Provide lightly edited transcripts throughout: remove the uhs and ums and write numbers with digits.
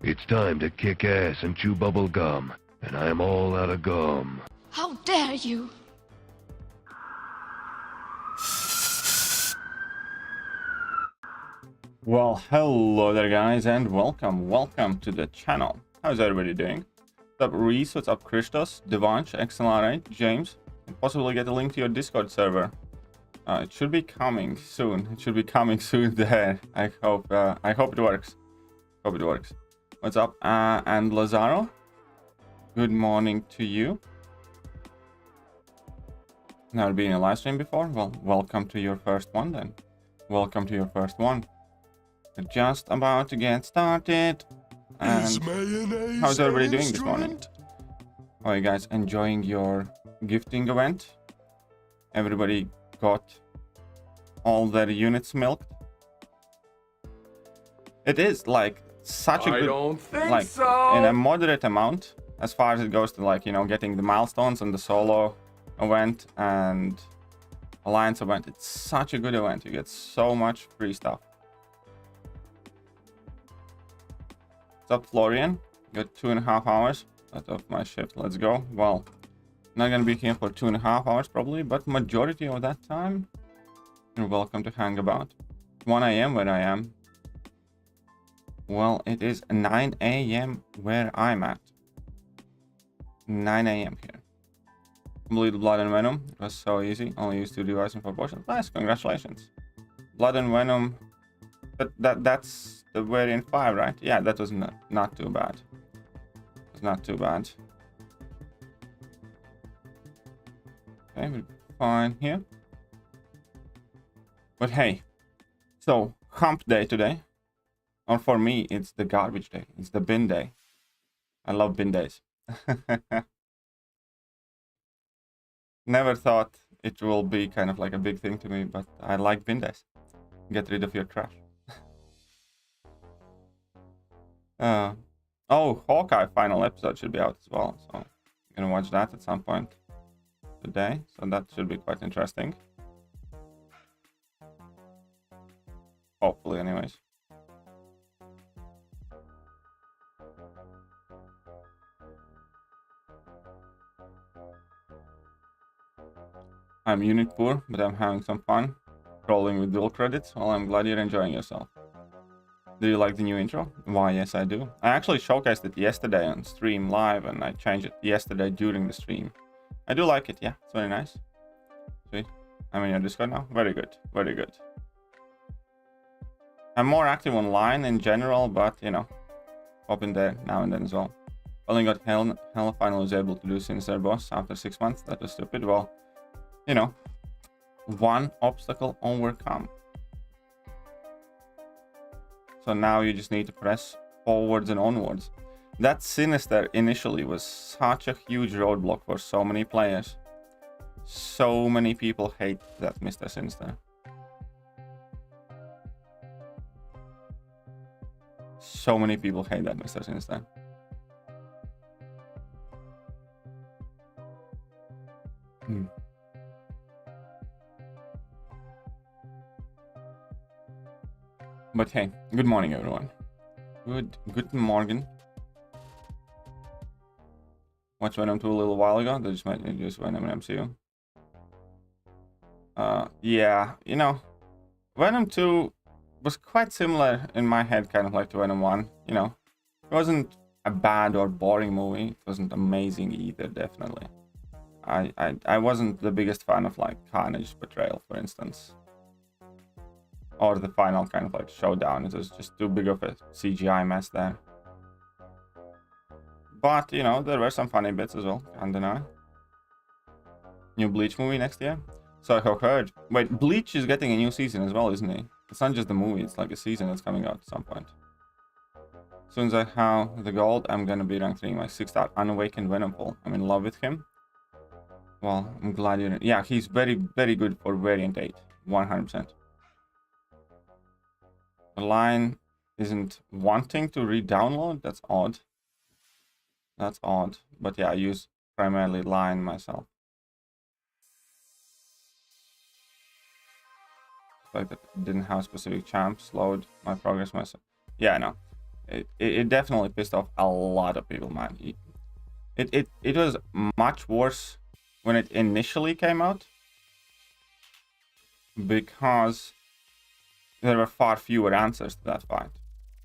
It's time to kick ass and chew bubble gum, and I'm all out of gum. How dare you! Well, hello there guys, and welcome to the channel. How's everybody doing? What's up Reese, what's up Christos, Devanch, XLR8, James, and possibly get a link to your Discord server. It should be coming soon. There. I hope it works. What's up, and Lazaro? Good morning to you. Never been in a live stream before? Well, welcome to your first one then. Welcome to your first one. We're just about to get started. And how's everybody doing this morning? Are you guys enjoying your gifting event? Everybody got all their units milked? It is like such a good, I don't think like, so. in a moderate amount as far as it goes to, like, you know, getting the milestones and the solo event and alliance event. It's such a good event. You get so much free stuff. What's up, Florian? Got 2.5 hours out of my shift. Let's go. Well, not gonna be here for 2.5 hours probably, but majority of that time you're welcome to hang about. 1 a.m. where I am. Well, it is 9 a.m. where I'm at. 9 a.m. here. Completed Blood and Venom. It was so easy. Only used 2 devices and 4 potions. Nice, congratulations. Blood and Venom. That's the variant 5, right? Yeah, that was not too bad. It was not too bad. Okay, we're fine here. But hey, so hump day today. Or for me, it's the garbage day. It's the bin day. I love bin days. Never thought it will be kind of like a big thing to me, but I like bin days. Get rid of your trash. Oh, Hawkeye final episode should be out as well, so I'm gonna watch that at some point today, so that should be quite interesting. Hopefully, anyways. I'm unit poor, but I'm having some fun rolling with dual credits. Well, I'm glad you're enjoying yourself. Do you like the new intro? Why, yes, I do. I actually showcased it yesterday on stream live, and I changed it yesterday during the stream. I do like it, yeah, it's very nice. Sweet. I'm in your Discord now. Very good, very good. I'm more active online in general, but you know, pop in there now and then as well. Only got Hell Final was able to do Sinister Boss after 6 months. That was stupid. Well, you know, one obstacle overcome. So now you just need to press forwards and onwards. That Sinister initially was such a huge roadblock for so many players. So many people hate that Mr. Sinister. So many people hate that Mr. Sinister. But hey, good morning everyone. Good morning. Watched Venom 2 a little while ago. They just might introduce Venom in MCU. Yeah, you know, Venom 2 was quite similar in my head, kind of like to Venom 1. You know, it wasn't a bad or boring movie. It wasn't amazing either, definitely. I wasn't the biggest fan of like Carnage Betrayal, for instance. Or the final kind of like showdown. It was just too big of a CGI mess there. But, you know, there were some funny bits as well, can't deny. New Bleach movie next year? So I have heard. Wait, Bleach is getting a new season as well, isn't he? It's not just the movie, it's like a season that's coming out at some point. As soon as I have the gold, I'm gonna be rank 3, my 6-star Unawakened Venom Pool. I'm in love with him. Well, I'm glad you're... Yeah, he's very, very good for variant 8. 100%. The line isn't wanting to re-download. That's odd. That's odd. But yeah, I use primarily line myself. Like that didn't have specific champs. Slowed my progress myself. Yeah, no. It definitely pissed off a lot of people, man. It was much worse when it initially came out, because there were far fewer answers to that fight.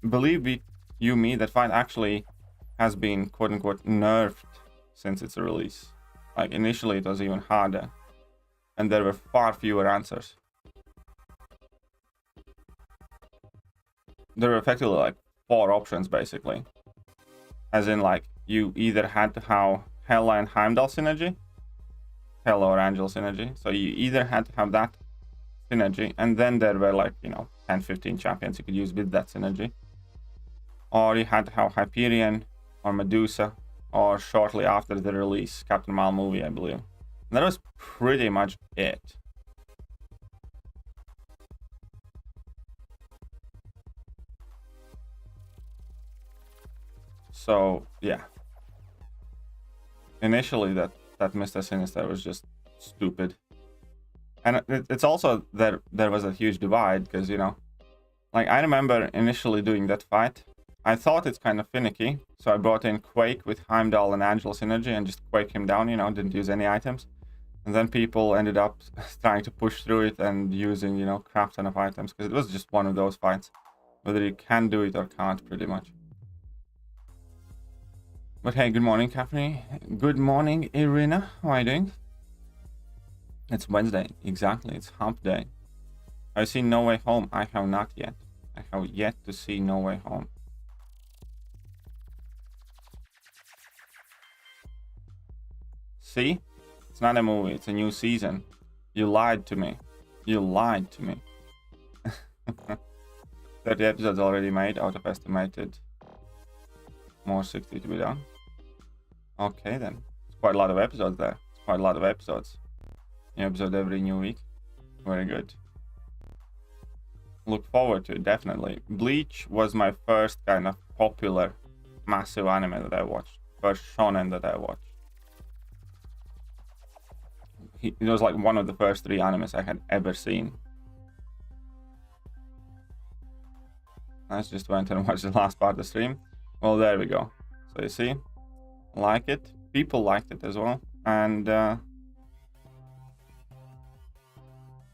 Believe me, that fight actually has been quote-unquote nerfed since its release. Like, initially it was even harder, and there were far fewer answers. There were effectively like 4 options, basically. As in, like, you either had to have Hela and Heimdall synergy, Hela or Angel synergy. So you either had to have that synergy, and then there were like, 10-15 champions you could use with that synergy. Or you had to have Hyperion or Medusa, or shortly after the release, Captain Marvel movie, I believe. And that was pretty much it. So yeah, initially that Mr. Sinister was just stupid, and it's also that there was a huge divide, because like, I remember initially doing that fight, I thought it's kind of finicky, so I brought in Quake with Heimdall and Angel synergy and just Quake him down, didn't use any items. And then people ended up trying to push through it and using, crap ton of items, because it was just one of those fights, whether you can do it or can't, pretty much. But hey, good morning, Caffrey. Good morning, Irina. How are you doing? It's Wednesday, exactly. It's hump day. I've seen No Way Home. I have not yet. I have yet to see No Way Home. See? It's not a movie, it's a new season. You lied to me. You lied to me. 30 episodes already made out of estimated. More 60 to be done. Okay then. It's quite a lot of episodes there. It's quite a lot of episodes. New episode every new week. Very good. Look forward to it, definitely. Bleach was my first kind of popular, massive anime that I watched. First shonen that I watched. It was like one of the first 3 animes I had ever seen. I just went and watched the last part of the stream. Well, there we go. So you see, like it. People liked it as well. And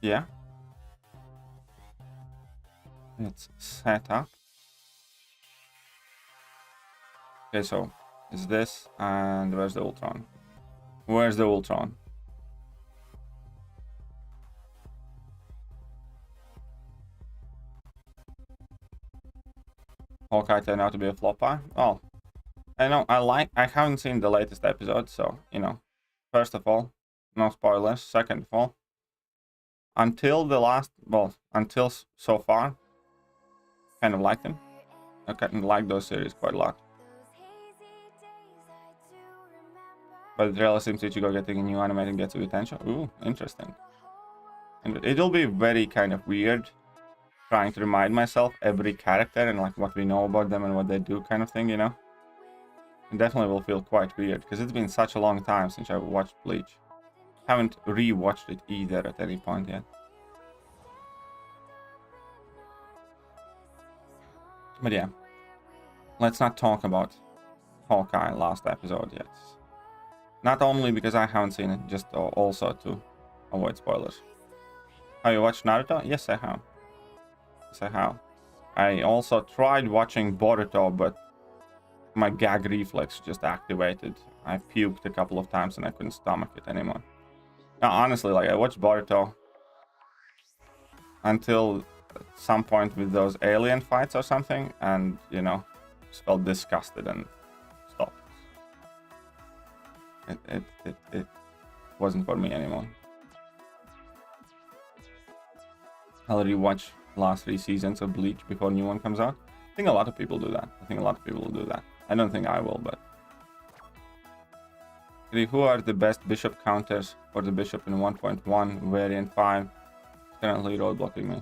yeah. It's set up. Okay, so it's this, and where's the Ultron? Where's the Ultron? Hawkeye turned out to be a flopper. Well, I haven't seen the latest episode, so, first of all, no spoilers. Second of all, until so far, kind of liked him. I kind of like those series quite a lot. But the seems Ichigo getting a new animated gets your attention. Ooh, interesting. And it'll be very kind of weird trying to remind myself every character and like what we know about them and what they do, kind of thing, It definitely will feel quite weird, because it's been such a long time since I watched Bleach. Haven't re-watched it either at any point yet. But yeah, let's not talk about Hawkeye last episode yet. Not only because I haven't seen it, just also to avoid spoilers. Have you watched Naruto? Yes, I have. Yes, I have. I also tried watching Boruto, but my gag reflex just activated. I puked a couple of times and I couldn't stomach it anymore. Now, honestly, like, I watched Boruto until some point with those alien fights or something, and just felt disgusted and stopped. It wasn't for me anymore. I'll rewatch last 3 seasons of Bleach before new one comes out. I think a lot of people do that. I don't think I will, but who are the best bishop counters for the bishop in 1.1 variant 5? Currently roadblocking me.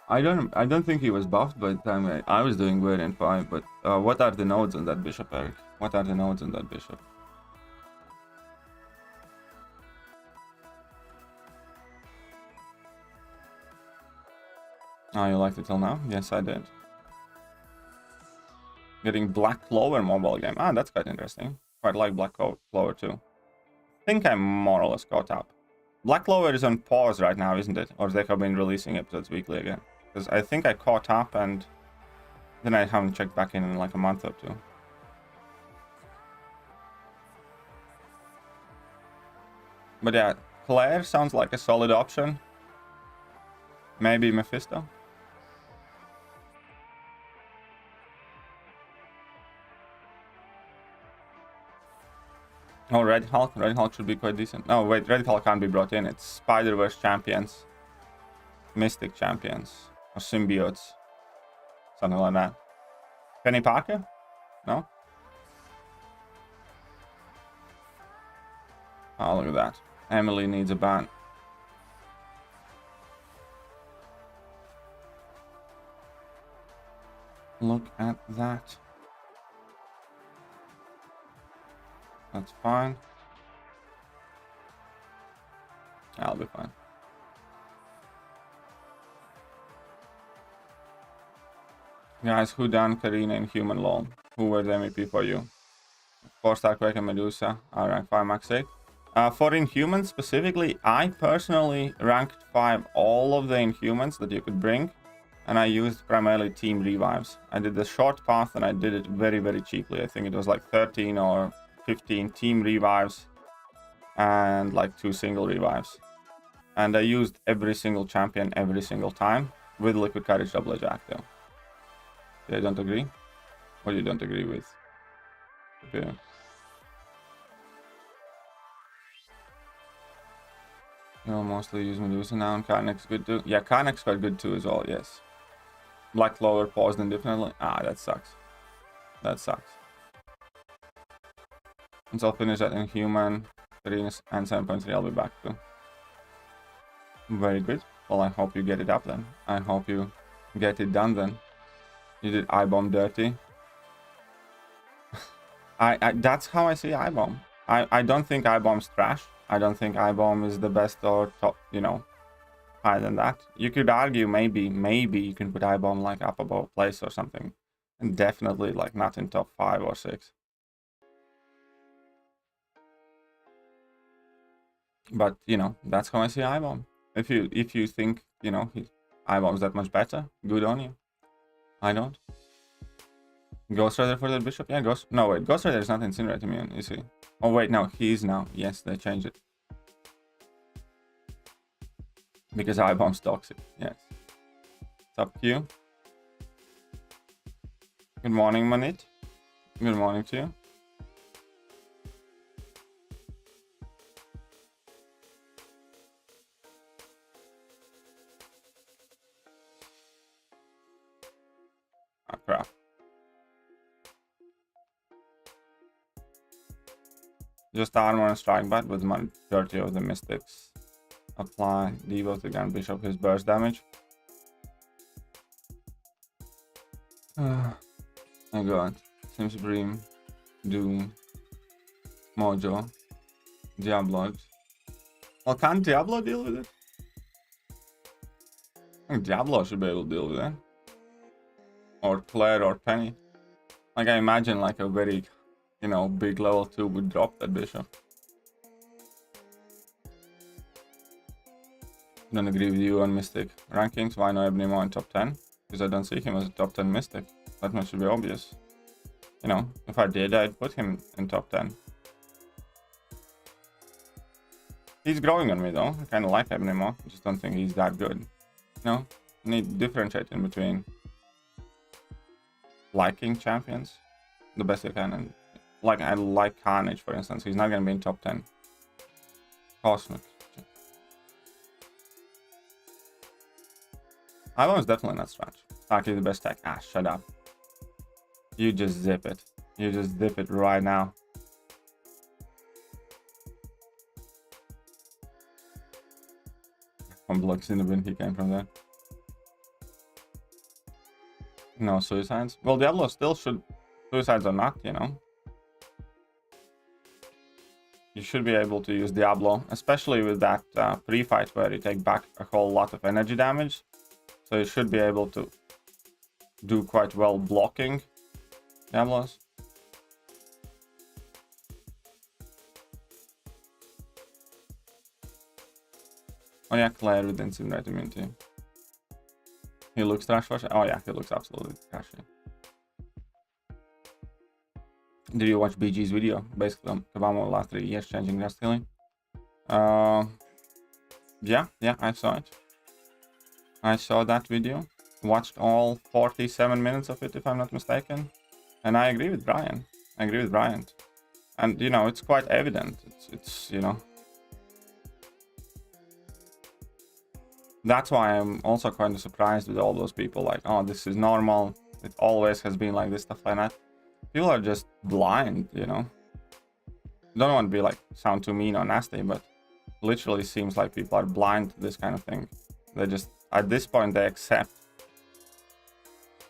I don't think he was buffed by the time I was doing variant 5, but what are the nodes on that bishop, Eric? What are the nodes on that bishop? Oh, you liked it till now? Yes, I did. Getting Black Clover mobile game. Ah, that's quite interesting. Quite like Black Clover too. I think I'm more or less caught up. Black Clover is on pause right now, isn't it? Or they have been releasing episodes weekly again? Because I think I caught up and then I haven't checked back in like a month or two. But yeah, Claire sounds like a solid option. Maybe Mephisto. Oh, Red Hulk. Red Hulk should be quite decent. No, wait, Red Hulk can't be brought in. It's Spider-Verse champions. Mystic champions. Or symbiotes. Something like that. Penny Parker? No? Oh, look at that. Emily needs a ban. Look at that. That's fine. I'll be fine. Guys, who done Karina in Human LoL? Who were the MVP for you? 4-star Quake and Medusa are rank 5 max 8. For Inhumans specifically, I personally ranked 5 all of the Inhumans that you could bring. And I used primarily team revives. I did the short path and I did it very, very cheaply. I think it was like 13 or 15 team revives and like 2 single revives. And I used every single champion every single time with Liquid Courage double edge active. I don't agree? Or you don't agree with? Okay. You'll mostly use Medusa now, and Karnak's good too. Yeah, Karnak's quite good too as well, yes. Black Clover paused indefinitely. Ah, that sucks. That sucks. Once I'll finish that Inhuman, Arenas, and 7.3, I'll be back too. Very good. Well, I hope you get it up then. I hope you get it done then. You did I-Bomb dirty. That's how I see I-Bomb. I don't think I-Bomb's trash. I don't think I-Bomb is the best or top, you know, higher than that. You could argue maybe you can put I-Bomb like up above place or something. And definitely like not in top 5 or 6. But, you know, that's how I see I-Bomb. If you think, you know, I-Bomb's that much better, good on you. I don't. Ghost Rider for the Bishop? Yeah, no, wait, Ghost Rider is not Incinerate immune, is he? Oh, wait, no, he is now. Yes, they changed it. Because I-Bomb's toxic, yes. What's up, Q? Good morning, Manit. Good morning to you. Ah, crap. Just armor and strike bat with majority of the mystics. Apply Devo to grant Bishop his burst damage. Oh god. Sims Bream, Doom, Mojo, Diablo. Well, can't Diablo deal with it? I think Diablo should be able to deal with it. Or Claire or Penny. Like, I imagine like a very, you know, big level 2 would drop that Bishop. Don't agree with you on Mystic rankings. Why no Ebony more in top 10? Because I don't see him as a top 10 Mystic. That much should be obvious. You know, if I did, I'd put him in top 10. He's growing on me though. I kind of like Ebony more. I just don't think he's that good. You know, need to differentiate in between liking champions the best you can, and like I like Carnage for instance. He's not gonna be in top 10. Cosmic. I-Bomb is definitely not stretch. Actually the best tech. Ah, shut up. You just zip it. You just zip it right now. From blocks in the bin, he came from there. No suicides. Well, Diablo still should. Suicides or not, you know. You should be able to use Diablo, especially with that pre-fight where you take back a whole lot of energy damage. So you should be able to do quite well blocking Diablos. Oh yeah, Claire with Incinerate Immunity. He looks trash for. Oh yeah, he looks absolutely trashy. Did you watch BG's video? Basically, Kabamo last 3 years changing drastically. Yeah, I saw it. I saw that video. Watched all 47 minutes of it, if I'm not mistaken. And I agree with Brian. And, you know, it's quite evident. It's you know. That's why I'm also kind of surprised with all those people like, oh, this is normal. It always has been like this, stuff like that. People are just blind, you know. Don't want to be like, sound too mean or nasty, but literally seems like people are blind to this kind of thing. They just, at this point, they accept.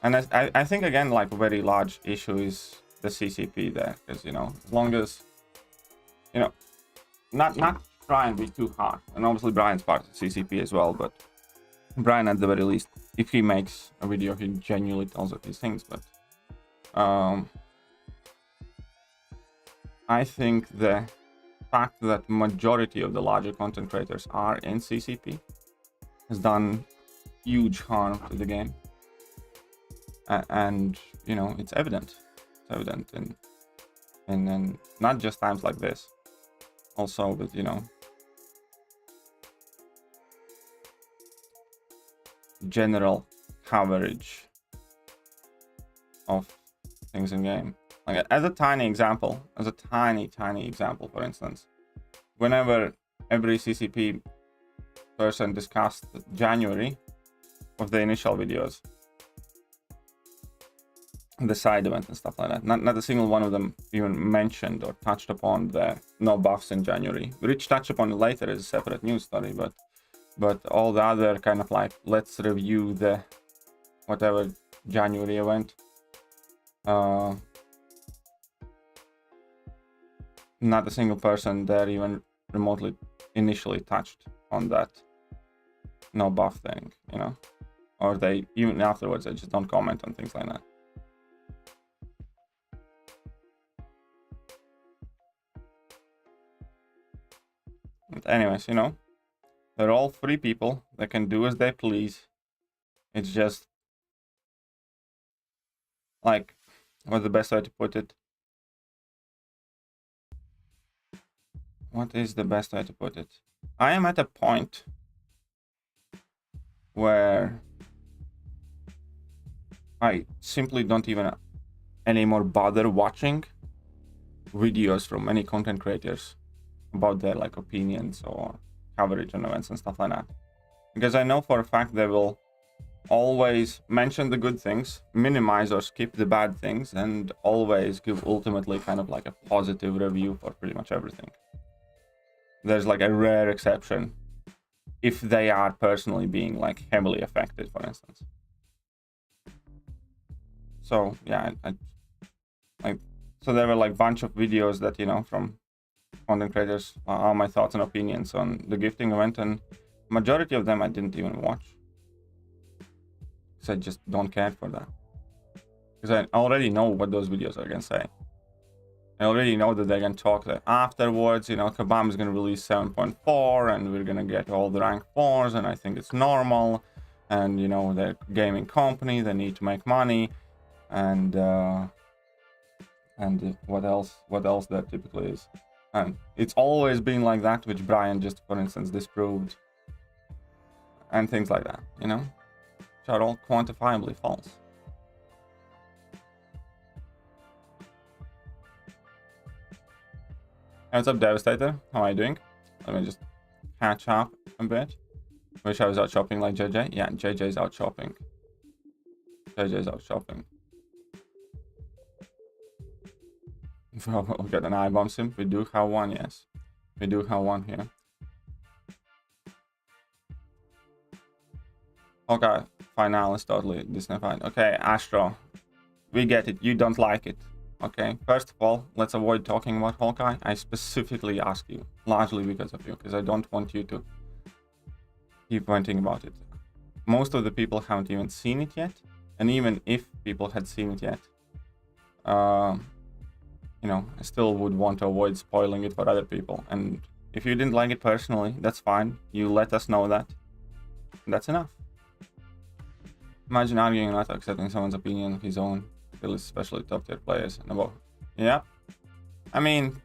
And I think, again, like a very large issue is the CCP there. Because, you know, as long as, you know, not try and be too hard. And obviously Brian's part of the CCP as well, but Brian at the very least, if he makes a video, he genuinely tells us these things. But I think the fact that majority of the larger content creators are in CCP has done huge harm to the game. And you know, it's evident in not just times like this, also with, you know, general coverage of things in game. Like, as a tiny example, tiny example, for instance, whenever every CCP person discussed January of the initial videos, the side event and stuff like that, not a single one of them even mentioned or touched upon the no buffs in January. Rich touched upon it later as a separate news story, but all the other kind of like, let's review the whatever January event, not a single person there even remotely initially touched on that no buff thing, you know, or they even afterwards they just don't comment on things like that. But anyways, you know, they're all free people. They can do as they please. It's just like, what's the best way to put it? What is the best way to put it? I am at a point where I simply don't even anymore bother watching videos from any content creators about their like opinions or coverage on events and stuff like that, because I know for a fact they will always mention the good things, minimize or skip the bad things, and always give ultimately kind of like a positive review for pretty much everything. There's like a rare exception if they are personally being like heavily affected, for instance. So yeah, so there were like a bunch of videos that, you know, from content creators are my thoughts and opinions on the gifting event, and majority of them I didn't even watch because I just don't care for that, because I already know what those videos are gonna say. I already know that they're gonna talk that afterwards, you know, Kabam is gonna release 7.4 and we're gonna get all the rank 4s, and I think it's normal, and you know, they're a gaming company, they need to make money, and what else there typically is. And it's always been like that, which Brian just, for instance, disproved. And things like that, you know? Which are all quantifiably false. Hey, what's up, Devastator? How are you doing? Let me just catch up a bit. Wish I was out shopping like JJ. Yeah, JJ's out shopping. JJ's out shopping. We'll get an eye bomb sim. We do have one, yes. We do have one here. Okay, fine, now it's totally disneyfied. Okay, Astro, we get it. You don't like it. Okay, first of all, let's avoid talking about Hawkeye. I specifically ask you, largely because of you, because I don't want you to keep venting about it. most of the people haven't even seen it yet. And even if people had seen it yet, you know, I still would want to avoid spoiling it for other people. And if you didn't like it personally, that's fine. You let us know that. That's enough. Imagine arguing and not accepting someone's opinion of his own, especially top tier players and above. Yeah. I mean,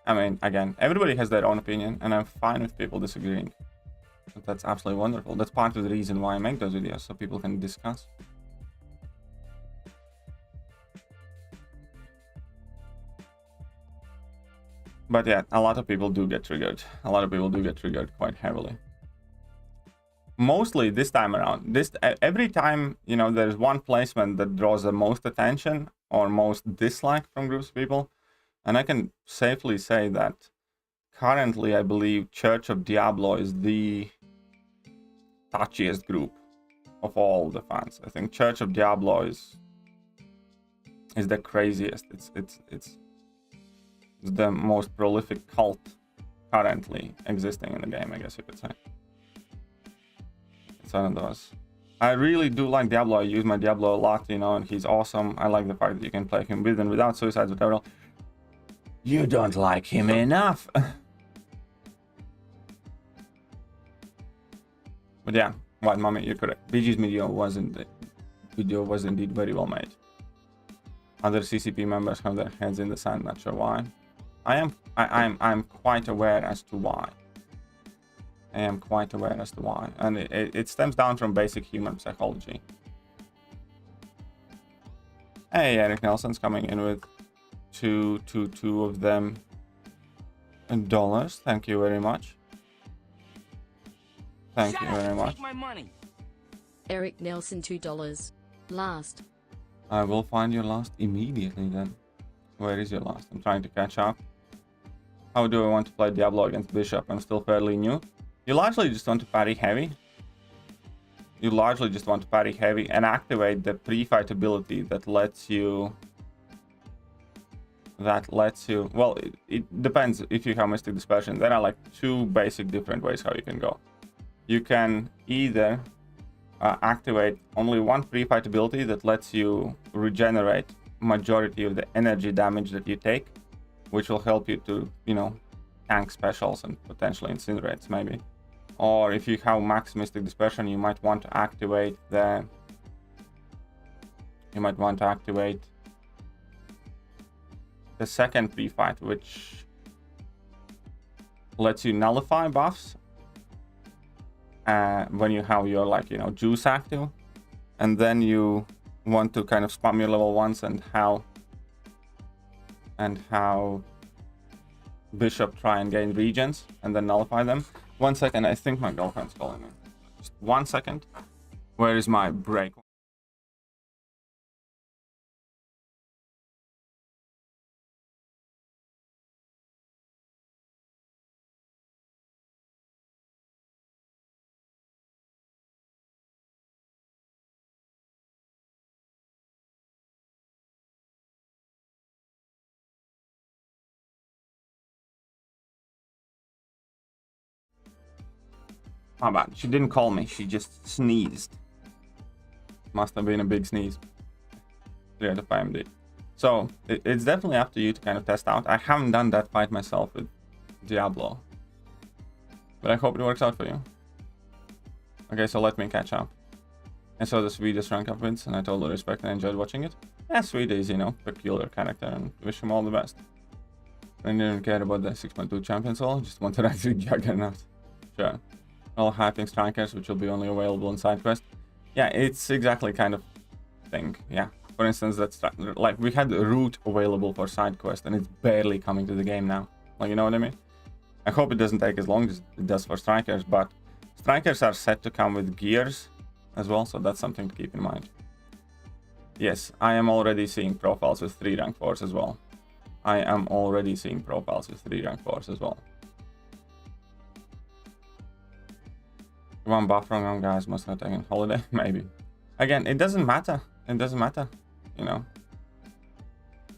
again, everybody has their own opinion, and I'm fine with people disagreeing. But that's absolutely wonderful. That's part of the reason why I make those videos, so people can discuss. But yeah, a lot of people do get triggered. A lot of people do get triggered quite heavily. Mostly this time around. Every time, you know, there's one placement that draws the most attention or most dislike from groups of people. And I can safely say that currently, I believe Church of Diablo is the touchiest group of all the fans. I think Church of Diablo is the craziest. It's the most prolific cult currently existing in the game, I guess you could say. It's one of those. I really do like Diablo. I use my Diablo a lot, you know, and he's awesome. I like the fact that you can play him with and without suicides, whatever. You don't like him enough. But yeah, White Mommy, you're correct. BG's video was indeed very well made. Other CCP members have their heads in the sand, not sure why. I'm quite aware as to why. I am quite aware as to why. And it stems down from basic human psychology. Hey, Eric Nelson's coming in with two of them in dollars. Thank you very much. Thank you very much. My money. Eric Nelson, $2. Last. I will find your last immediately then. Where is your last? I'm trying to catch up. How do I want to play Diablo against Bishop? I'm still fairly new. You largely just want to parry heavy. You largely just want to parry heavy and activate the pre-fight ability that lets you... Well, it depends if you have Mystic Dispersion. There are like two basic different ways how you can go. You can either activate only one pre-fight ability that lets you regenerate majority of the energy damage that you take, which will help you to, you know, tank specials and potentially incinerates maybe. Or if you have max Mystic Dispersion, you might want to activate the... the second pre-fight, which lets you nullify buffs when you have your, like, you know, juice active, and then you want to kind of spam your level ones and how Bishop try and gain regions and then nullify them. 1 second, I think my girlfriend's calling me. Just 1 second. Where is my break? How bad? She didn't call me, she just sneezed. Must have been a big sneeze. 3 out of 5 MD. So, it's definitely up to you to kind of test out. I haven't done that fight myself with Diablo, but I hope it works out for you. Okay, so let me catch up. I saw the Swedish rank up wins, and I totally respect and enjoyed watching it. Yeah, Swede is, you know, peculiar character, and wish him all the best. I didn't care about the 6.2 champions all, just wanted actually Juggernaut. Sure. All hyping strikers, which will be only available in side quest. Yeah, it's exactly kind of thing. Yeah, for instance, that's like we had root available for side quest, and it's barely coming to the game now. Like, you know what I mean? I hope it doesn't take as long as it does for strikers, but strikers are set to come with gears as well, so that's something to keep in mind. Yes, I am already seeing profiles with 3 rank 4s as well. I am already seeing profiles with 3 rank 4s as well. One buff from guys must have taken holiday, maybe. Again, it doesn't matter. It doesn't matter, you know.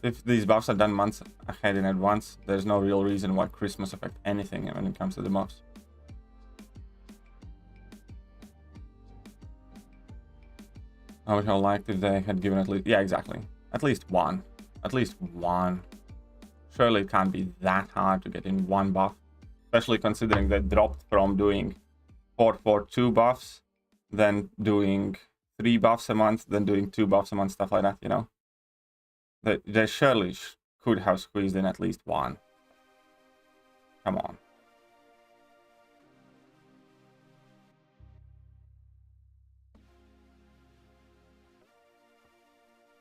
If these buffs are done months ahead in advance, there's no real reason why Christmas affect anything when it comes to the buffs. I would have liked if they had given at least, yeah, exactly, at least one. At least one. Surely it can't be that hard to get in one buff, especially considering they dropped from doing 4-4-2 buffs, then doing 3 buffs a month, then doing 2 buffs a month, stuff like that, you know. They surely could have squeezed in at least one. Come on.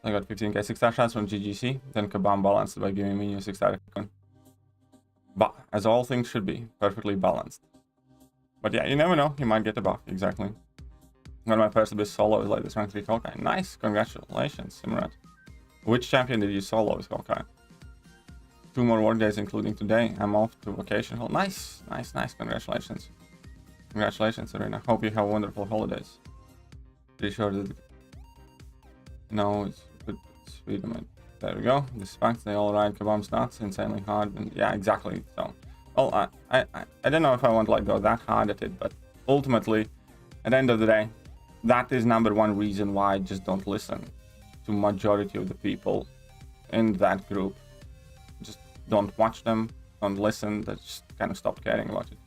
I got 15k 6-star shots from GGC, then Kabam balanced by giving me new 6-star khun. But as all things should be, perfectly balanced. But yeah, you never know, you might get a buff, exactly. One of my first best solo is like this rank 3 Hawkeye. Nice, congratulations, Simrat. Which champion did you solo with Hawkeye? 2 more work days including today. I'm off to vacation. Nice, nice, nice, congratulations. Congratulations, Serena. Hope you have wonderful holidays. Pretty sure that... No, it's good. Sweet. There we go. The fact they all ride Kabam's nuts insanely hard, and yeah, exactly. So, well, I don't know if I want to like go that hard at it, but ultimately, at the end of the day, that is #1 reason why I just don't listen to majority of the people in that group. Just don't watch them, don't listen. They just kind of stop caring about it,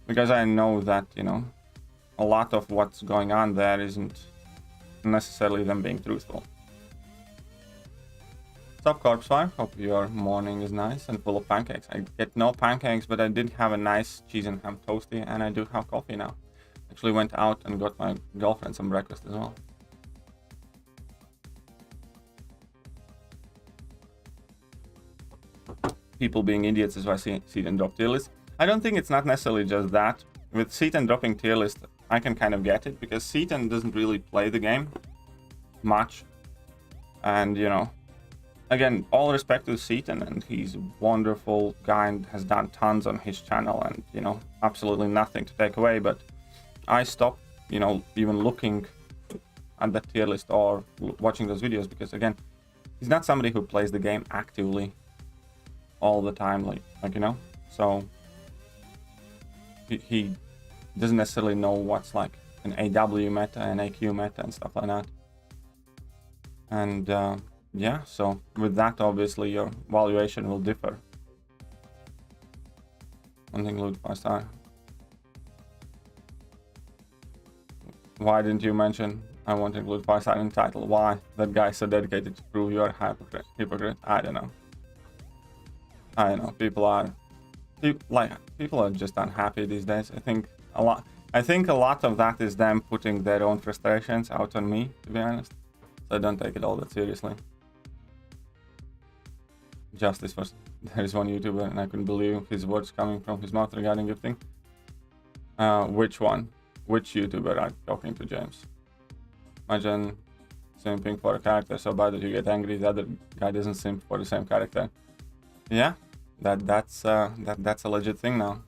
because I know that, you know, a lot of what's going on there isn't necessarily them being truthful. Stop Corpse Fire, hope your morning is nice and full of pancakes. I get no pancakes, but I did have a nice cheese and ham toasty, and I do have coffee now. Actually went out and got my girlfriend some breakfast as well. People being idiots is why Seaton dropped tier list. I don't think it's not necessarily just that. With Seaton dropping tier list, I can kind of get it, because Seaton doesn't really play the game much. And, you know, again, all respect to Seaton, and he's a wonderful guy and has done tons on his channel, and, you know, absolutely nothing to take away. But I stopped, you know, even looking at the tier list or watching those videos, because, again, he's not somebody who plays the game actively all the time, like you know. So he doesn't necessarily know what's like an AW meta, an AQ meta, and stuff like that. And yeah, so with that, obviously your valuation will differ. One thing, loot 5-star. Why didn't you mention I want to include 5-star in the title? Why? That guy's so dedicated to prove you're a hypocrite. I don't know. People are just unhappy these days. I think a lot of that is them putting their own frustrations out on me, to be honest. So I don't take it all that seriously. Justice for... There is one YouTuber, and I couldn't believe his words coming from his mouth regarding gifting. Which one? Which YouTuber are talking to, James? Imagine simping for a character so bad that you get angry the other guy doesn't simp for the same character. Yeah, that's a legit thing now.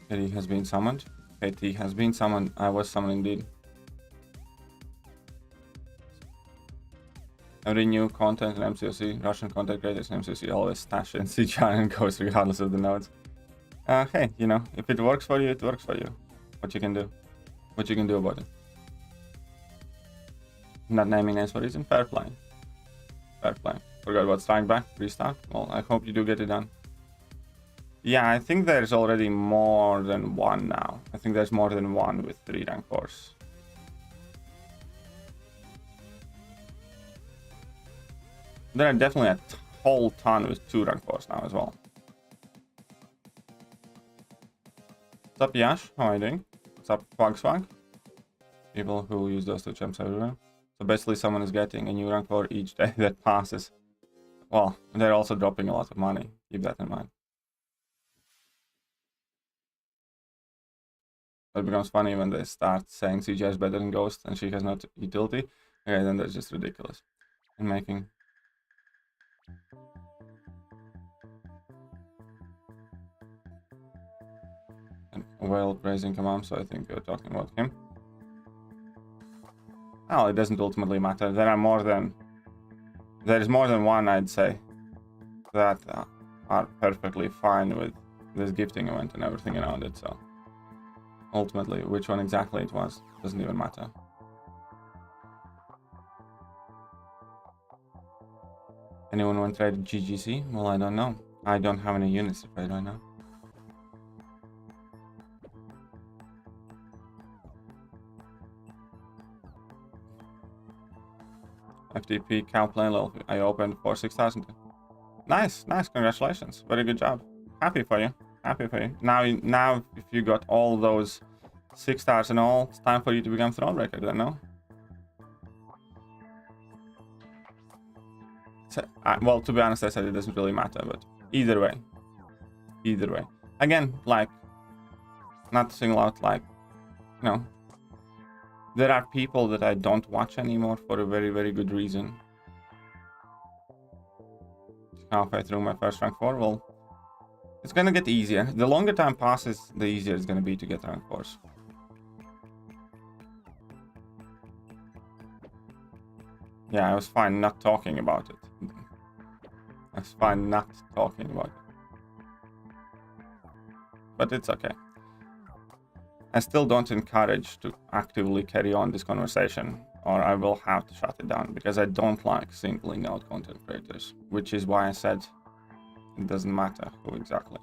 KT has been summoned. KT has been summoned. I was summoned indeed. Every new content in MCOC, Russian content creators in MCOC always stash in CGI and goes regardless of the nodes. Hey, you know, if it works for you, it works for you. What you can do? What you can do about it? Not naming names for reason. Fair play. Fair play. Forgot about strike back. Restart. Well, I hope you do get it done. Yeah, I think there's already more than one now. I think there's more than one with 3 rank 4s. There are definitely a whole ton with 2 rank 4s now as well. What's up, Yash? How are you doing? What's up, Swag? People who use those 2 champs everywhere. So basically someone is getting a new rank 4 each day that passes. Well, they're also dropping a lot of money. Keep that in mind. It becomes funny when they start saying CGI is better than Ghost and she has no utility. Okay, then that's just ridiculous. And making... And well praising Kamam, so I think you're talking about him. Oh, it doesn't ultimately matter. There is more than one, I'd say. that are perfectly fine with this gifting event and everything around it. So ultimately, which one exactly it was doesn't even matter. Anyone want to trade GGC? Well, I don't know. I don't have any units to trade right now. FTP Cowplane level I opened for 6,000. Nice, nice, congratulations. Very good job. Happy for you. Happy for you. Now if you got all those 6 stars and all, it's time for you to become Thronebreaker then, no? So, well, to be honest, I said it doesn't really matter, but either way. Either way. Again, like, not to single out, like, you know, there are people that I don't watch anymore for a very, very good reason. Halfway through my first rank 4, well, it's gonna get easier. The longer time passes, the easier it's gonna be to get rank 4s. Yeah, I was fine not talking about it. I was fine not talking about it. But it's okay. I still don't encourage to actively carry on this conversation, or I will have to shut it down, because I don't like singling out content creators, which is why I said it doesn't matter who exactly.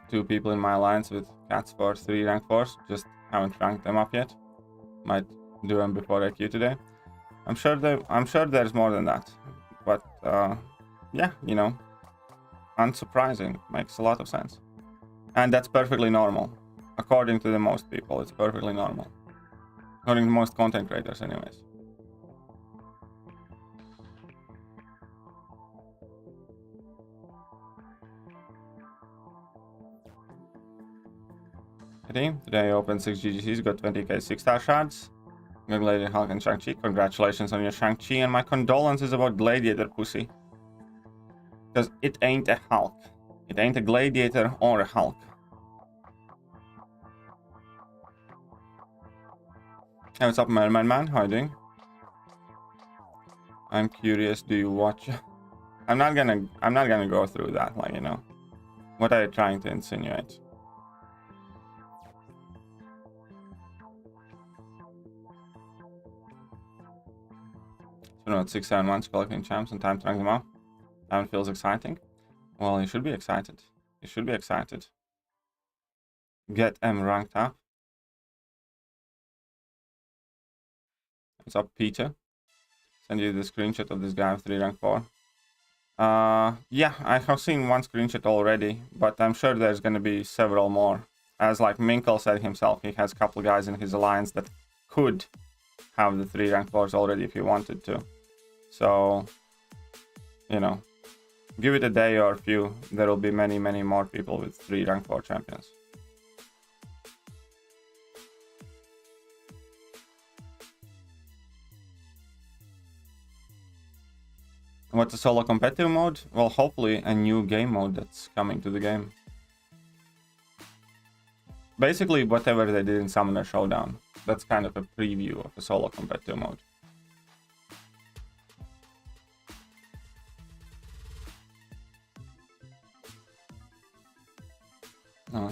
Two people in my alliance with cats for 3 rank 4s, just haven't ranked them up yet. Might do them before IQ today. I'm sure there's more than that, but yeah, you know, unsurprising, makes a lot of sense, and that's perfectly normal. According to the most people, it's perfectly normal. According to most content creators, anyways. Today I opened 6 GGCs, got 20k 6-star shards. Congratulations, Hulk and Shang-Chi. Congratulations on your Shang-Chi, and my condolences about Gladiator pussy. Because it ain't a Hulk. It ain't a Gladiator or a Hulk. Hey, what's up, man? How are you doing? I'm curious, do you watch? I'm not gonna go through that, like, you know. What are you trying to insinuate? So no, it's 6-7 months collecting champs and time to rank them up. That feels exciting. Well, you should be excited. You should be excited. Get M ranked up. What's up, Peter? Send you the screenshot of this guy with 3 rank 4. Yeah, I have seen one screenshot already, but I'm sure there's gonna be several more. As like Minkle said himself, he has a couple guys in his alliance that could have the 3 rank 4s already if he wanted to. So, you know, give it a day or a few, there will be many, many more people with 3 rank 4 champions. What's the solo competitive mode? Well, hopefully a new game mode that's coming to the game. Basically, whatever they did in Summoner Showdown. That's kind of a preview of a solo competitive mode.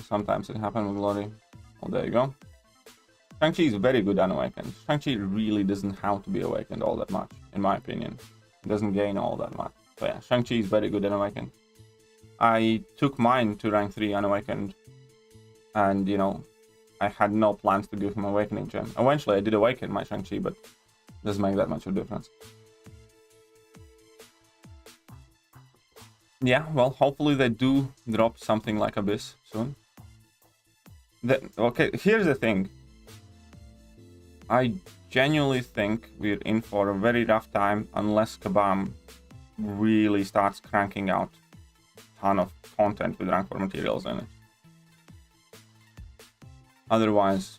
Sometimes it happens with Glory. Well, there you go. Shang-Chi is very good unawakened. Shang-Chi really doesn't have to be awakened all that much, in my opinion. It doesn't gain all that much. So yeah, Shang-Chi is very good unawakened. I took mine to rank 3 unawakened. And, you know, I had no plans to give him awakening gem. Eventually I did awaken my Shang-Chi, but it doesn't make that much of a difference. Yeah, well, hopefully they do drop something like Abyss soon. Okay, here's the thing. I genuinely think we're in for a very rough time unless Kabam really starts cranking out a ton of content with rank 4 materials in it. Otherwise,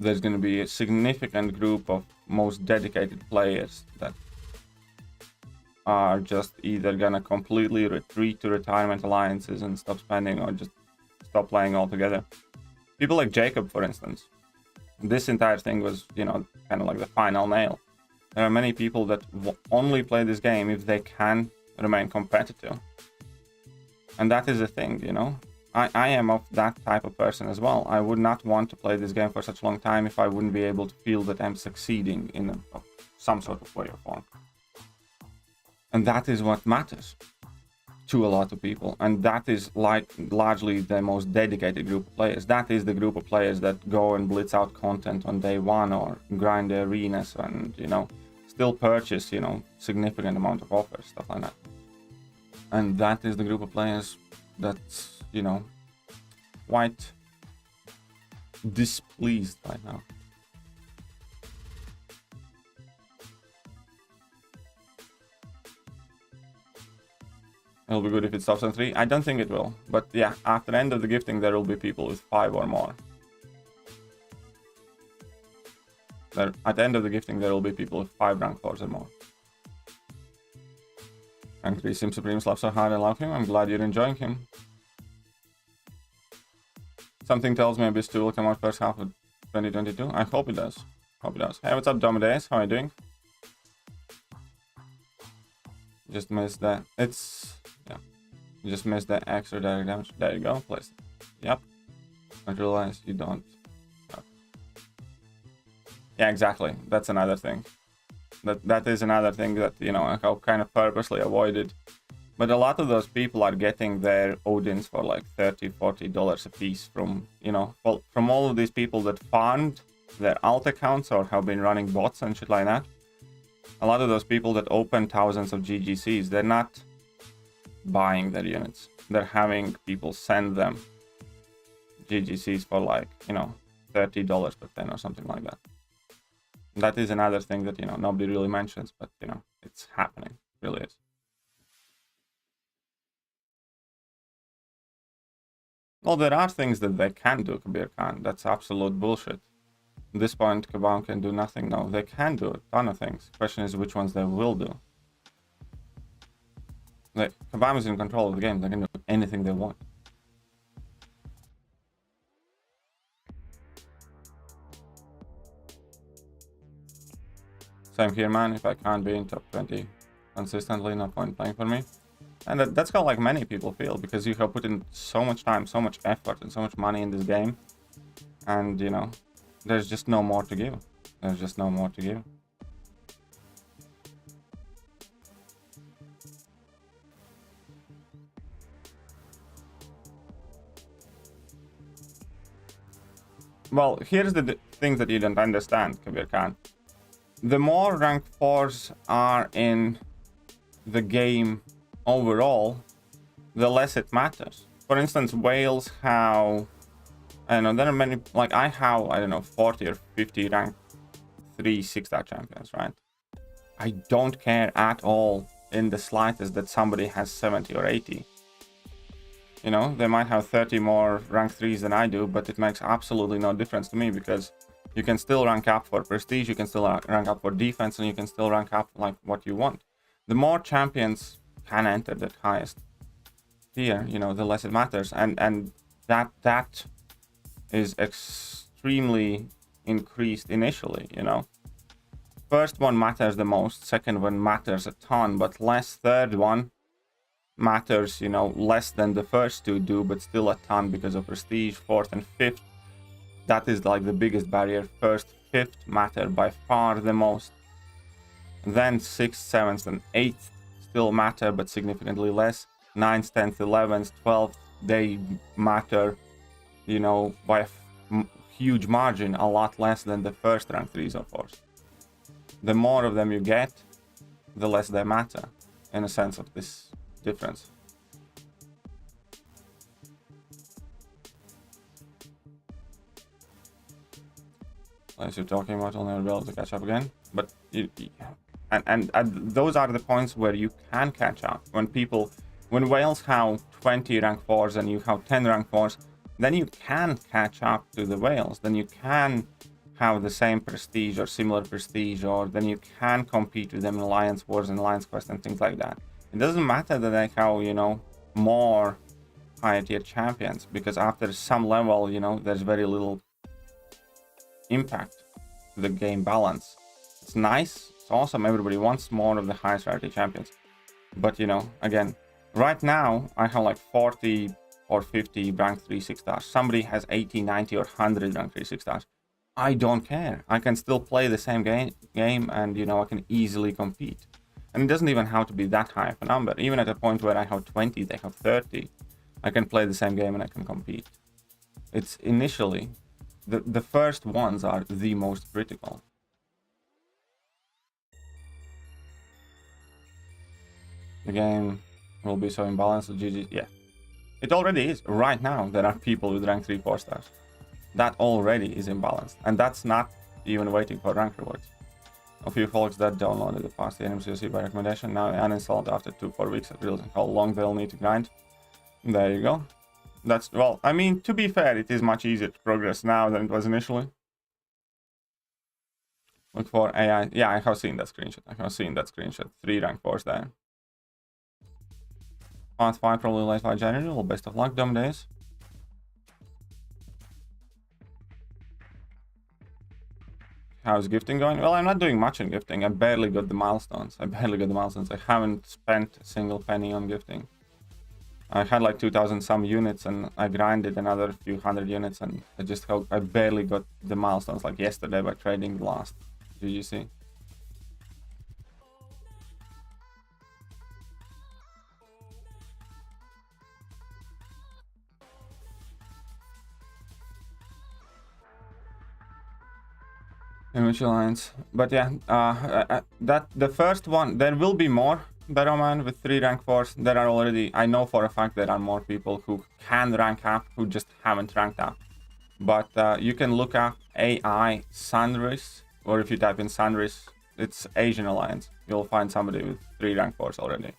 there's going to be a significant group of most dedicated players that are just either going to completely retreat to retirement alliances and stop spending, or just stop playing altogether. People like Jacob, for instance. This entire thing was, you know, kind of like the final nail. There are many people that only play this game if they can remain competitive. And that is the thing, you know. I am of that type of person as well. I would not want to play this game for such a long time if I wouldn't be able to feel that I'm succeeding in some sort of way or form. And that is what matters to a lot of people. And that is like largely the most dedicated group of players. That is the group of players that go and blitz out content on day one or grind the arenas and, you know, still purchase, you know, significant amount of offers, stuff like that. And that is the group of players that's, you know, quite displeased right now. It'll be good if it stops on 3. I don't think it will. But yeah, after the end of the gifting, there will be people with 5 or more. At the end of the gifting, there will be people with 5 rank 4s or more. Rank 3 Sim Supreme slaps so hard, I love him. I'm glad you're enjoying him. Something tells me Abyss 2 will come out first half of 2022. I hope it does. Hope it does. Hey, what's up, Domidays? How are you doing? Just missed that. It's... yeah. You just missed the extra direct damage. There you go. Place it. Yep. I realize you don't. Oh. Yeah, exactly. That's another thing. That is another thing that, you know, I kind of purposely avoided. But a lot of those people are getting their Odins for like $30-40 a piece from, you know, well, from all of these people that farmed their alt accounts or have been running bots and shit like that. A lot of those people that open thousands of GGCs, they're not buying their units. They're having people send them GGCs for like, you know, $30 per 10 or something like that. That is another thing that, you know, nobody really mentions, but, you know, it's happening. It really is. Well, there are things that they can do, Kabir Khan. That's absolute bullshit. At this point, Kabam can do nothing. No, they can do a ton of things. The question is which ones they will do. Like, Kabam is in control of the game. They can do anything they want. Same here, man. If I can't be in top 20 consistently, no point playing for me. And that's how like many people feel, because you have put in so much time, so much effort, and so much money in this game. And, you know, there's just no more to give. There's just no more to give. Well, here's the thing that you don't understand, Kabir Khan. The more rank 4s are in the game overall, the less it matters. For instance, Wales have, I don't know, there are many, like I have, I don't know, 40 or 50 rank 3 6-star champions, right? I don't care at all in the slightest that somebody has 70 or 80. You know, they might have 30 more rank 3s than I do, but it makes absolutely no difference to me, because you can still rank up for prestige, you can still rank up for defense, and you can still rank up like what you want. The more champions can enter that highest tier, you know, the less it matters. And that is extremely increased initially, you know. First one matters the most, second one matters a ton, but less. Third one matters, you know, less than the first two do, but still a ton because of prestige. Fourth and fifth, that is like the biggest barrier. First, fifth matter by far the most. Then sixth, seventh, and eighth still matter, but significantly less. 9th, 10th, 11th, 12th, they matter, you know, by a huge margin, a lot less than the first rank 3s or 4s. The more of them you get, the less they matter, in a sense of this difference. As you're talking about, I'll never be able to catch up again. But and those are the points where you can catch up. When Wales have 20 rank 4s and you have 10 rank 4s, then you can catch up to the Wales. Then you can have the same prestige or similar prestige, or then you can compete with them in Alliance Wars and Alliance Quest and things like that. It doesn't matter that they have, you know, more higher tier champions, because after some level, you know, there's very little impact to the game balance. It's nice It's awesome. Everybody wants more of the highest rarity champions. But, you know, again, right now, I have like 40 or 50 rank 3 6 stars. Somebody has 80, 90, or 100 rank 3 6 stars. I don't care. I can still play the same game and, you know, I can easily compete. And it doesn't even have to be that high of a number. Even at a point where I have 20, they have 30, I can play the same game and I can compete. It's initially, the first ones are the most critical. The game will be so imbalanced. GG, yeah. It already is. Right now, there are people with rank 3, 4 stars. That already is imbalanced. And that's not even waiting for rank rewards. A few folks that downloaded the past the MCOC by recommendation now uninstalled after 2-4 weeks at Realsensei. How long they'll need to grind. There you go. That's, well, I mean, to be fair, it is much easier to progress now than it was initially. Look for AI. Yeah, I have seen that screenshot. 3 rank 4s there. Path 5 probably late 5 January. Well, best of luck, dumb days. How's gifting going? Well, I'm not doing much in gifting. I barely got the milestones. I haven't spent a single penny on gifting. I had like 2,000 some units and I grinded another few hundred units and I barely got the milestones like yesterday by trading the last GGC. In which alliance? But yeah, that the first one, there will be more Baroman with 3 rank 4s. There are already, I know for a fact there are more people who can rank up, who just haven't ranked up. But you can look up AI Sunris, or if you type in Sunris, it's Asian Alliance. You'll find somebody with 3 rank 4s already.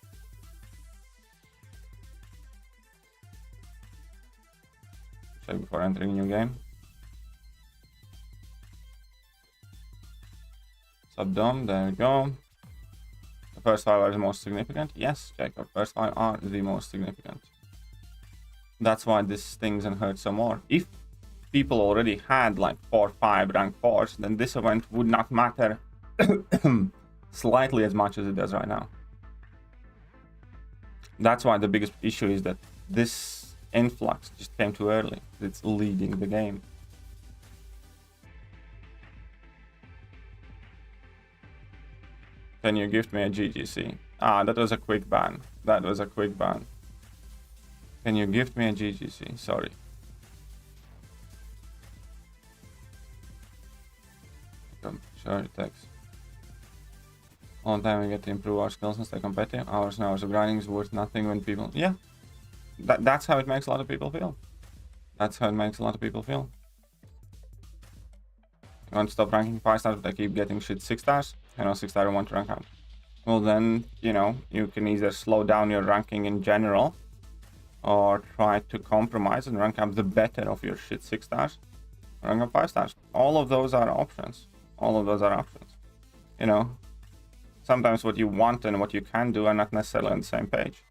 Check before entering new game. Subdom, there we go. The first 5 are the most significant. Yes, Jacob, first 5 are the most significant. That's why this stings and hurts so more. If people already had like 4 or 5 rank 4s, then this event would not matter slightly as much as it does right now. That's why the biggest issue is that this influx just came too early. It's leading the game. Can you gift me a GGC? Ah, that was a quick ban. Can you gift me a GGC? Sorry. Sure, it takes a long time we get to improve our skills and stay competitive. Hours and hours of grinding is worth nothing when people... Yeah. That's how it makes a lot of people feel. You want to stop ranking 5 stars but I keep getting shit 6 stars? You know, 6 stars I want to rank up. Well then, you know, you can either slow down your ranking in general or try to compromise and rank up the better of your shit 6 stars. Rank up 5 stars. All of those are options. You know, sometimes what you want and what you can do are not necessarily on the same page.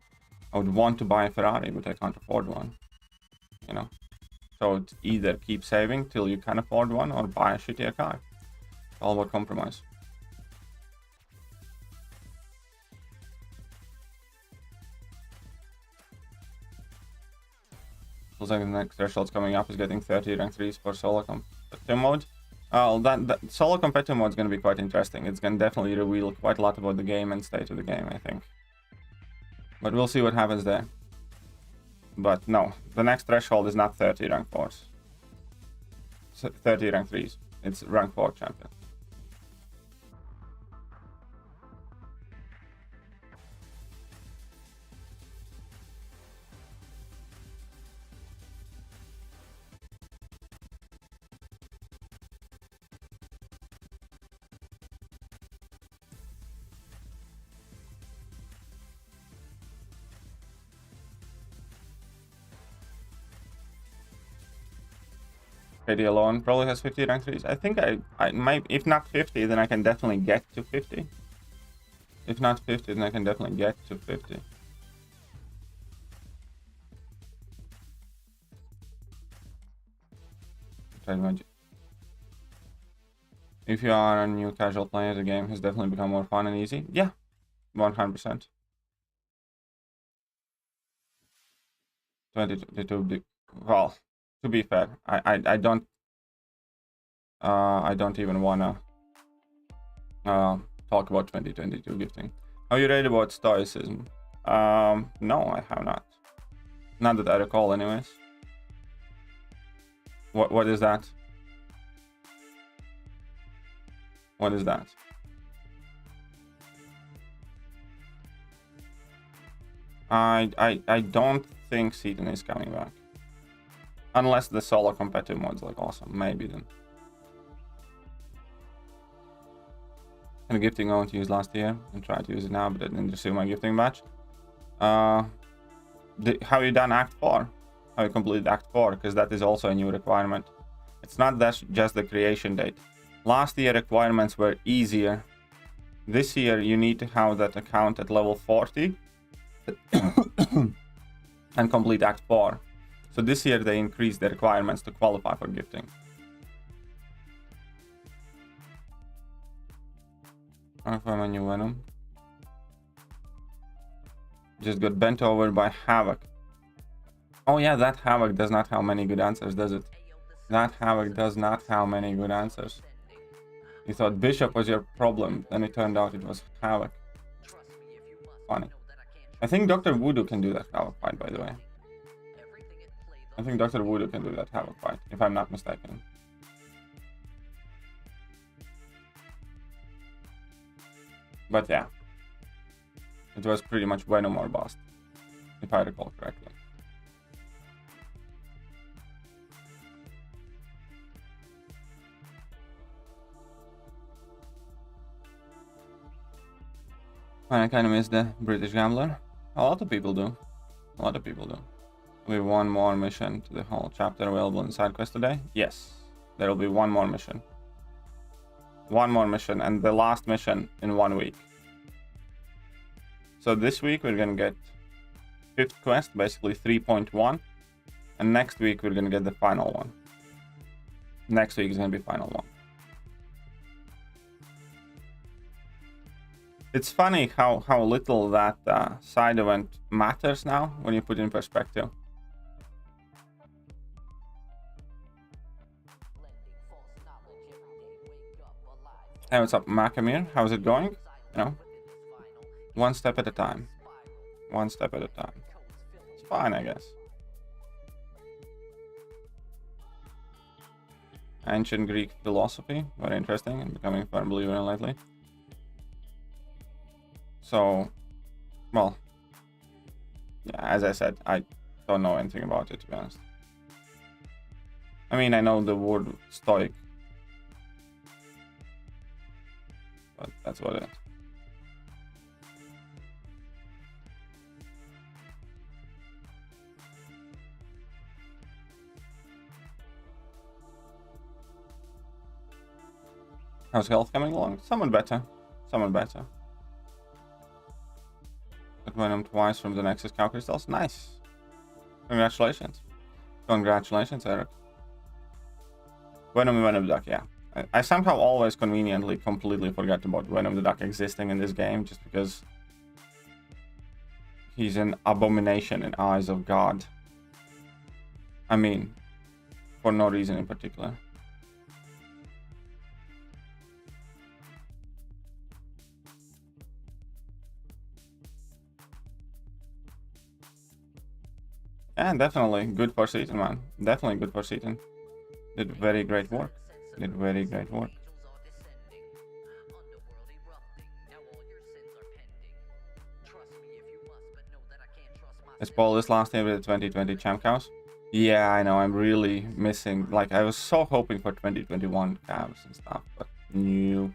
I would want to buy a Ferrari, but I can't afford one. You know, so it's either keep saving till you can afford one or buy a shittier car. It's all about compromise. Looks like the next threshold's coming up is getting 30 rank 3s for solo competitive mode. That solo competitive mode is going to be quite interesting. It's going to definitely reveal quite a lot about the game and state of the game, I think. But we'll see what happens there. But no, the next threshold is not 30 rank 4s. 30 rank 3s. It's rank 4 champion. KD alone probably has 50 rank 3s. I think I might, if not 50, then I can definitely get to 50. If not 50, then I can definitely get to 50. If you are a new casual player, the game has definitely become more fun and easy. Yeah, 100%. 2022. Well, to be fair, I don't even wanna talk about 2022 gifting. Are you read about stoicism? No, I have not. Not that I recall, anyways. What is that? What is that? I don't think Seaton is coming back. Unless the solo competitive mode's like awesome, maybe then. And gifting I want to use last year and try to use it now, but I didn't receive my gifting badge. How you done Act 4? How you completed Act 4? Because that is also a new requirement. It's not that just the creation date. Last year requirements were easier. This year you need to have that account at level 40 and complete Act 4. So this year they increased the requirements to qualify for gifting. I find my new Venom. Just got bent over by Havoc. Oh yeah, that Havoc does not have many good answers, does it? That Havoc does not have many good answers. You thought Bishop was your problem, then it turned out it was Havoc. Funny. I think Dr. Voodoo can do that Havoc fight, by the way. I think Dr. Voodoo can do that Havoc fight, if I'm not mistaken. But yeah. It was pretty much Venom or Bust, if I recall correctly. I kind of miss the British Gambler. A lot of people do. A lot of people do. We have one more mission to the whole chapter available in side quest today. Yes, there will be one more mission. One more mission, and the last mission in 1 week. So this week we're gonna get 5th quest, basically 3.1, and next week we're gonna get the final one. Next week is gonna be final one. It's funny how little that side event matters now when you put it in perspective. Hey, what's up, Makamir? How's it going? You know, one step at a time. One step at a time. It's fine, I guess. Ancient Greek philosophy, very interesting, and becoming a firm believer in lately. So, well, yeah, as I said, I don't know anything about it, to be honest. I mean, I know the word stoic, but that's what it is. How's health coming along? Somewhat better. Somewhat better. Got Venom twice from the Nexus cow crystals. Nice. Congratulations. Congratulations, Eric. Venom the Duck, yeah. I somehow always conveniently completely forget about Venom the Duck existing in this game just because he's an abomination in eyes of God. I mean, for no reason in particular. Yeah, definitely good for Seaton, man. Definitely good for Seaton. Did very great work. Did very great work. I spoiled this last year with the 2020 champ cows. Yeah, I know. I'm really missing. Like, I was so hoping for 2021 calves and stuff, but new.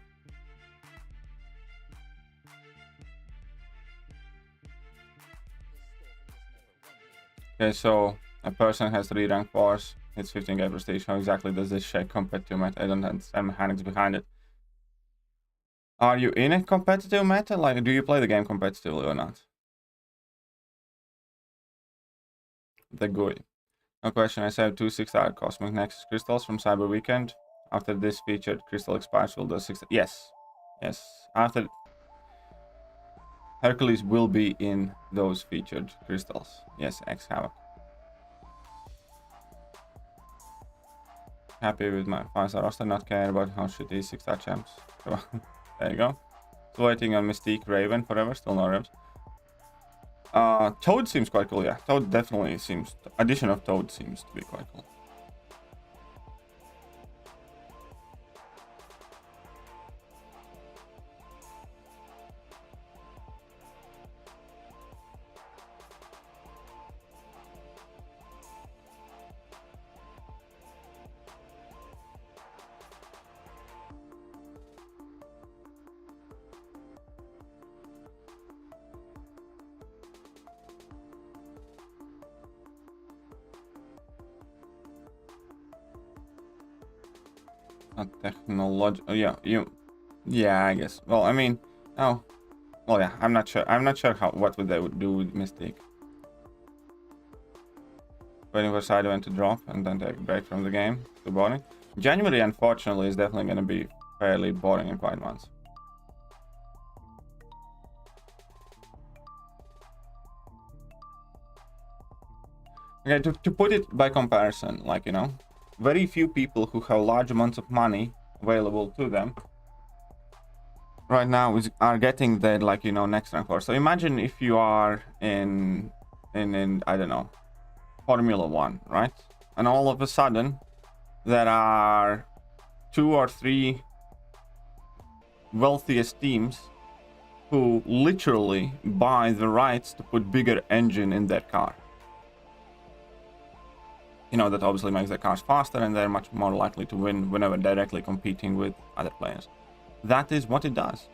Okay, so a person has 3 rank 4s. It's 15k prestige. How exactly does this shake competitive meta? I don't understand mechanics behind it. Are you in a competitive meta? Like, do you play the game competitively or not? The GUI. No question. I saved 2 6-star Cosmic Nexus crystals from Cyber Weekend. After this featured crystal expires, will do 6. Yes. Yes. After Hercules will be in those featured crystals. Yes, X Havoc. Happy with my 5-star roster, not care about how shitty 6-star champs. So, there you go. Still waiting on Mystique Raven forever, still no revs. Toad seems quite cool, yeah. Toad definitely seems... Addition of Toad seems to be quite cool. Technology. Oh, yeah, I guess. Well, I mean, oh, well, yeah, I'm not sure what they would do with Mystique. Waiting for side event to drop and then take a break from the game. Too boring. January, unfortunately, is definitely going to be fairly boring in quiet months. Okay, to put it by comparison, like, you know, very few people who have large amounts of money available to them right now are getting the, like, you know, next rank 4. So imagine if you are in I don't know, Formula 1, right? And all of a sudden there are 2 or 3 wealthiest teams who literally buy the rights to put bigger engine in their car. You know, that obviously makes their cars faster and they're much more likely to win whenever directly competing with other players. That is what it does.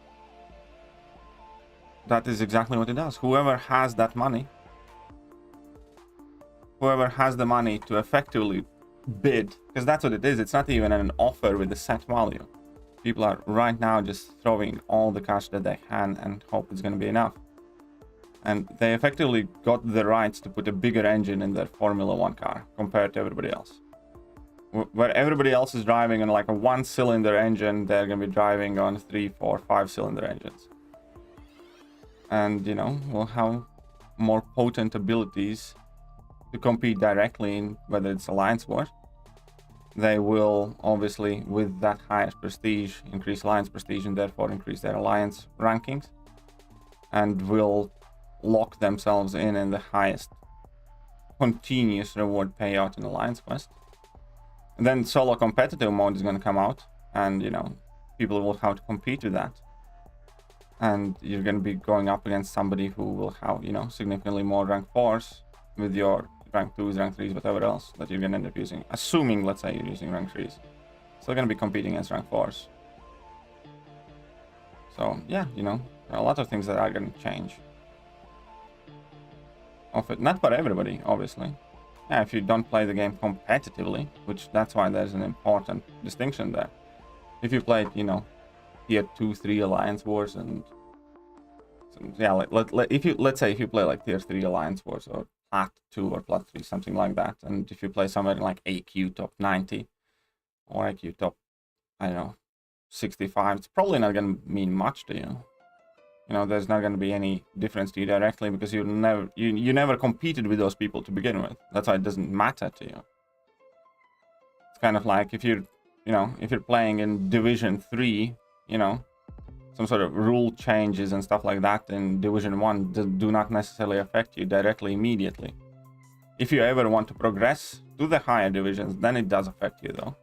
That is exactly what it does. Whoever has that money, whoever has the money to effectively bid, because that's what it is. It's not even an offer with a set value. People are right now just throwing all the cash that they can and hope it's going to be enough. And they effectively got the rights to put a bigger engine in their Formula 1 car compared to everybody else. Where everybody else is driving on like a 1-cylinder engine, they're going to be driving on 3, 4, 5-cylinder engines. And, you know, will have more potent abilities to compete directly in whether it's Alliance War. They will obviously, with that higher prestige, increase Alliance prestige and therefore increase their Alliance rankings. And will lock themselves in the highest continuous reward payout in Alliance Quest. And then solo competitive mode is going to come out, and, you know, people will have to compete with that. And you're going to be going up against somebody who will have, you know, significantly more rank 4s with your rank 2s, rank 3s, whatever else that you're going to end up using. Assuming, let's say, you're using rank 3s. Still going to be competing against rank 4s. So, yeah, you know, there are a lot of things that are going to change. Not for everybody, obviously. Yeah, if you don't play the game competitively, which that's why there's an important distinction there. If you played, you know, tier 2, 3 Alliance Wars, and so, yeah, let's say if you play like tier 3 Alliance Wars or plat 2 or plat 3, something like that, and if you play somewhere like AQ top 90 or AQ top, I don't know, 65, it's probably not going to mean much to you. You know, there's not going to be any difference to you directly because you never competed with those people to begin with. That's why it doesn't matter to you. It's kind of like if you're playing in Division 3, you know, some sort of rule changes and stuff like that in Division 1 do not necessarily affect you directly immediately. If you ever want to progress to the higher divisions, then it does affect you though.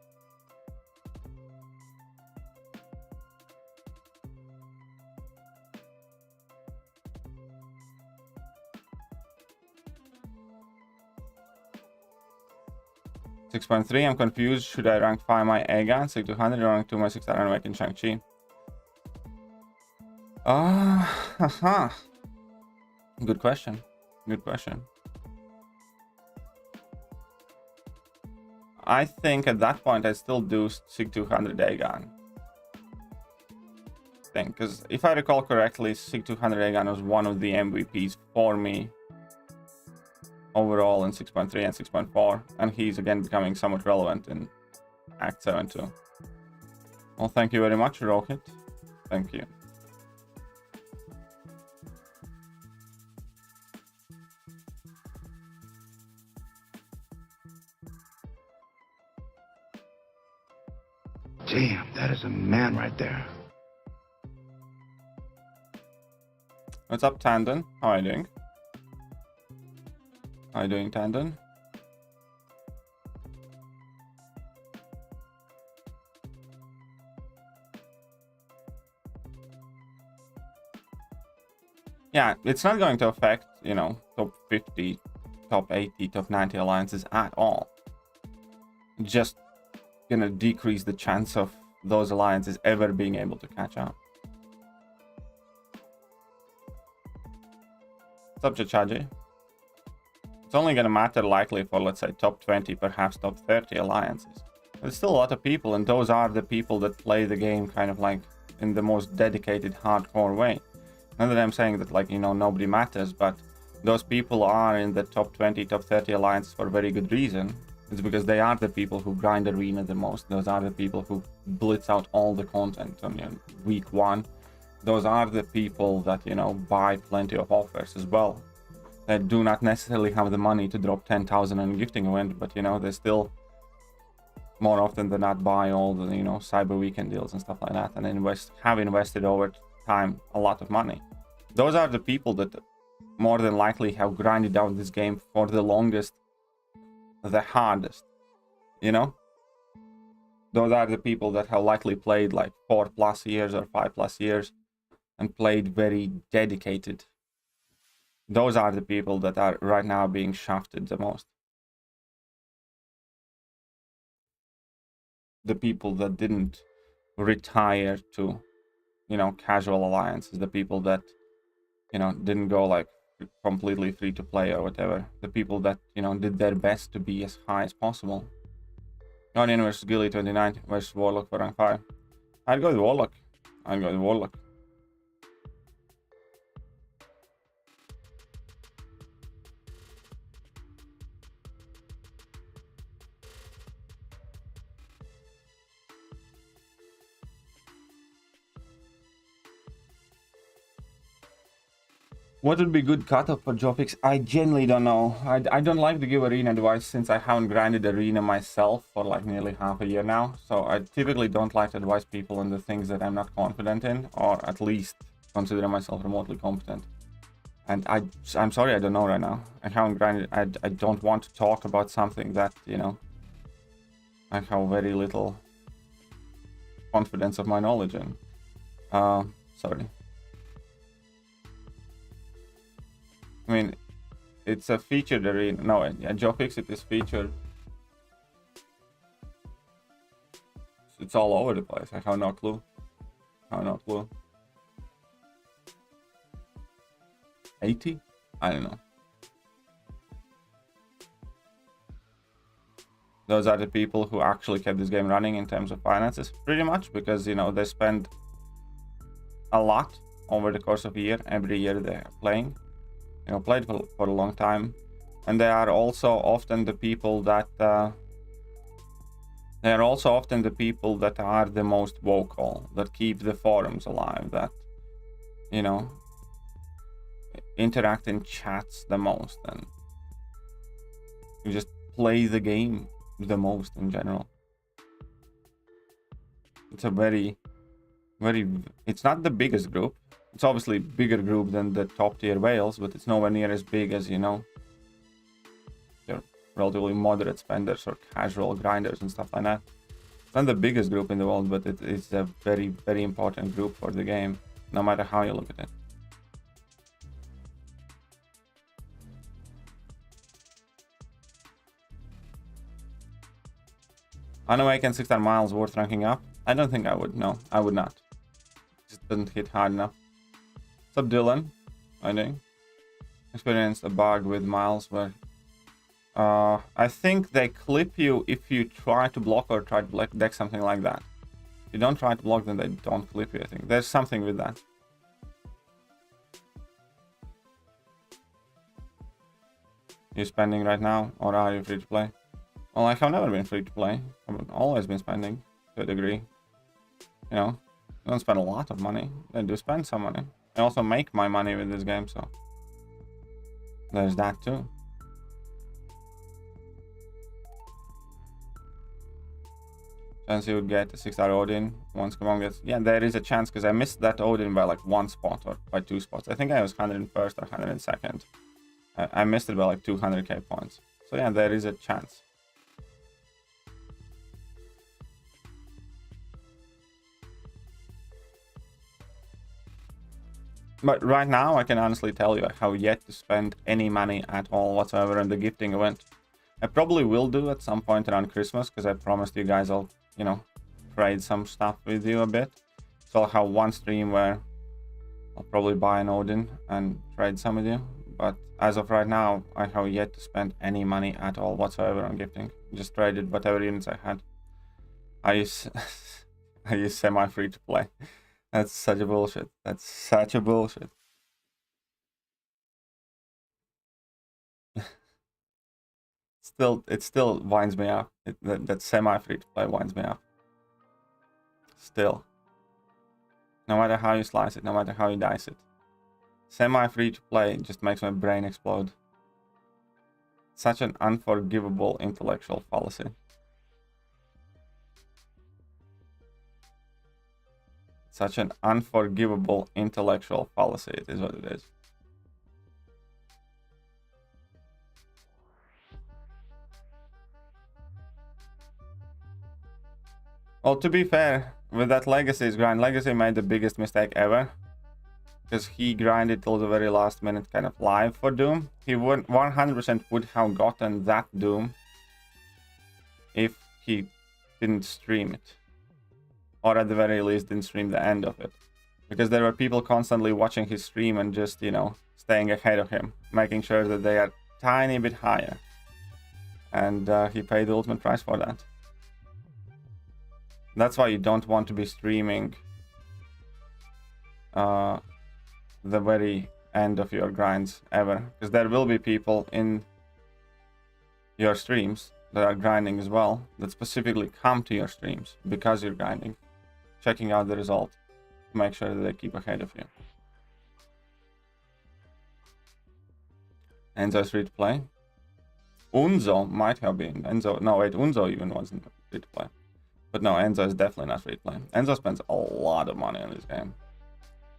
.3, I'm confused. Should I rank 5 my A-gun, 6200, or rank 2 my 6-star animate in Shang-Chi? Good question. Good question. I think at that point I still do SIG 200 A-gun. Because if I recall correctly, SIG 200 A-gun was one of the MVPs for me overall in 6.3 and 6.4, and he's again becoming somewhat relevant in Act 7 too. Well, thank you very much, Rocket. Thank you. Damn, that is a man right there. What's up, Tandon? How are you doing? How are you doing, Tandon? Yeah, it's not going to affect, you know, top 50, top 80, top 90 alliances at all. Just gonna decrease the chance of those alliances ever being able to catch up. What's up, Chachaji? It's only gonna matter likely for, let's say, top 20, perhaps top 30 alliances. There's still a lot of people, and those are the people that play the game kind of like in the most dedicated, hardcore way. Not that I'm saying that, like, you know, nobody matters, but those people are in the top 20, top 30 alliances for a very good reason. It's because they are the people who grind arena the most. Those are the people who blitz out all the content on, you know, week 1. Those are the people that, you know, buy plenty of offers as well. They do not necessarily have the money to drop 10,000 on a gifting event, but, you know, they still more often than not buy all the, you know, cyber weekend deals and stuff like that, and have invested over time a lot of money. Those are the people that more than likely have grinded out this game for the longest, the hardest, you know. Those are the people that have likely played like 4+ years or 5+ years and played very dedicated. Those are the people that are right now being shafted the most. The people that didn't retire to, you know, casual alliances, the people that, you know, didn't go like completely free to play or whatever, the people that, you know, did their best to be as high as possible. Guardian versus Gilly 29 versus Warlock for rank 5. I'd go with Warlock. What would be good cutoff for job picks? I genuinely don't know. I don't like to give arena advice since I haven't grinded arena myself for like nearly half a year now. So I typically don't like to advise people on the things that I'm not confident in, or at least consider myself remotely competent. And I'm sorry, I don't know right now. I haven't grinded. I don't want to talk about something that, you know, I have very little confidence of my knowledge in. Sorry. I mean, it's a featured arena. No, yeah, job picks, it is featured. It's all over the place. I have no clue. 80? I don't know. Those are the people who actually kept this game running in terms of finances, pretty much, because, you know, they spend a lot over the course of a year. Every year they're playing. You know, played for a long time, and they are also often the people that are the most vocal, that keep the forums alive, that, you know, interact in chats the most, and you just play the game the most in general. It's a very, it's not the biggest group. It's obviously a bigger group than the top tier whales, but it's nowhere near as big as, you know, your relatively moderate spenders or casual grinders and stuff like that. It's not the biggest group in the world, but it's a very, very important group for the game, no matter how you look at it. Unawaken 6-star miles worth ranking up? I don't think I would. No, I would not. Just doesn't hit hard enough. What's up, Dylan? I think experienced a bug with miles where I think they clip you if you try to block or try to deck something like that. If you don't try to block, then they don't clip you. I think there's something with that. You spending right now, or are you free to play? Well, I have never been free to play. I've always been spending to a degree. you know, I don't spend a lot of money. I do spend some money. I also make my money with this game, so there's that too. Chance you would get a 6-star Odin once Come On gets... Yeah, there is a chance, because I missed that Odin by like 1 spot or by 2 spots. I think I was 101st or 102nd. I missed it by like 200k points. So yeah, there is a chance. But right now, I can honestly tell you I have yet to spend any money at all whatsoever on the gifting event. I probably will do at some point around Christmas, because I promised you guys I'll, you know, trade some stuff with you a bit. So I'll have one stream where I'll probably buy an Odin and trade some with you. But as of right now, I have yet to spend any money at all whatsoever on gifting. Just traded whatever units I had. I use semi-free to play. That's such a bullshit. That's such a bullshit. It still winds me up. That semi-free to play winds me up. Still. No matter how you slice it, no matter how you dice it. Semi-free to play just makes my brain explode. Such an unforgivable intellectual fallacy. Such an unforgivable intellectual fallacy, it is what it is. Well, to be fair, with that Legacy's grind, Legacy made the biggest mistake ever. Because he grinded till the very last minute kind of live for Doom. He would 100% would have gotten that Doom if he didn't stream it. Or at the very least didn't stream the end of it. Because there were people constantly watching his stream and just, you know, staying ahead of him. Making sure that they are tiny bit higher. And he paid the ultimate price for that. That's why you don't want to be streaming the very end of your grinds ever. Because there will be people in your streams that are grinding as well. That specifically come to your streams because you're grinding. Checking out the result to make sure that they keep ahead of you. Enzo's free to play. Unzo might have been. Enzo, no wait, Unzo even wasn't free to play. But no, Enzo is definitely not free to play. Enzo spends a lot of money on this game.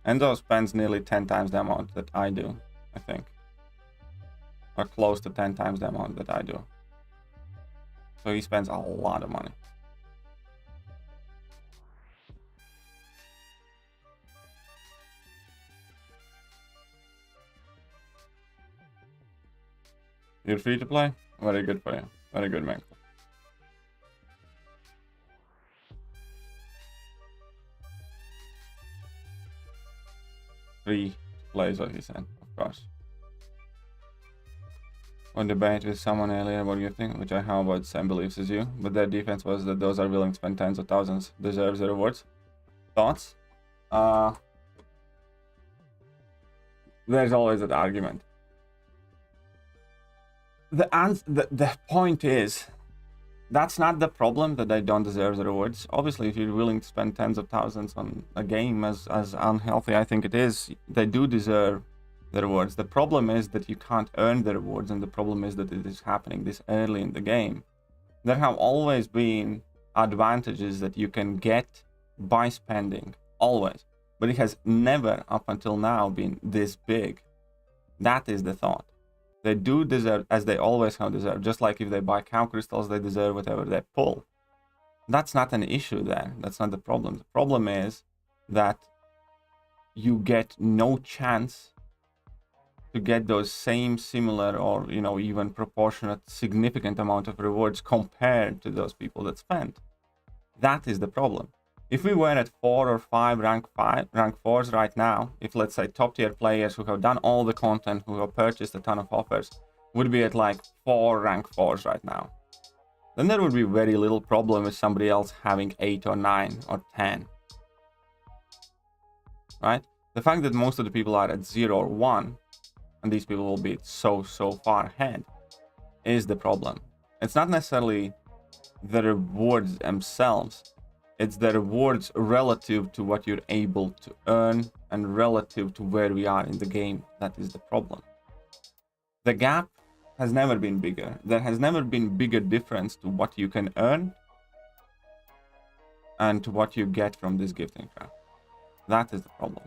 Enzo spends nearly 10 times the amount that I do, I think. Or close to 10 times the amount that I do. So he spends a lot of money. You're free to play? Very good for you. Very good, man. Free to play is what he said, of course. On debate with someone earlier about gifting, which I have about the same beliefs as you, but their defense was that those are willing to spend tens of thousands deserves the rewards. Thoughts? There's always that argument. The point is, that's not the problem that they don't deserve the rewards. Obviously, if you're willing to spend tens of thousands on a game as unhealthy I think it is, they do deserve the rewards. The problem is that you can't earn the rewards, and the problem is that it is happening this early in the game. There have always been advantages that you can get by spending, always. But it has never, up until now, been this big. That is the thought. They do deserve, as they always have deserved. Just like if they buy cow crystals, they deserve whatever they pull. That's not an issue there. That's not the problem. The problem is that you get no chance to get those same, similar, or, you know, even proportionate, significant amount of rewards compared to those people that spent. That is the problem. If we were at 4 or 5 rank 4s right now, if let's say top tier players who have done all the content, who have purchased a ton of offers, would be at like 4 rank 4s right now, then there would be very little problem with somebody else having 8 or 9 or 10. Right? The fact that most of the people are at 0 or 1, and these people will be so far ahead, is the problem. It's not necessarily the rewards themselves. It's the rewards relative to what you're able to earn and relative to where we are in the game. That is the problem. The gap has never been bigger. There has never been bigger difference to what you can earn and to what you get from this gifting trap. That is the problem.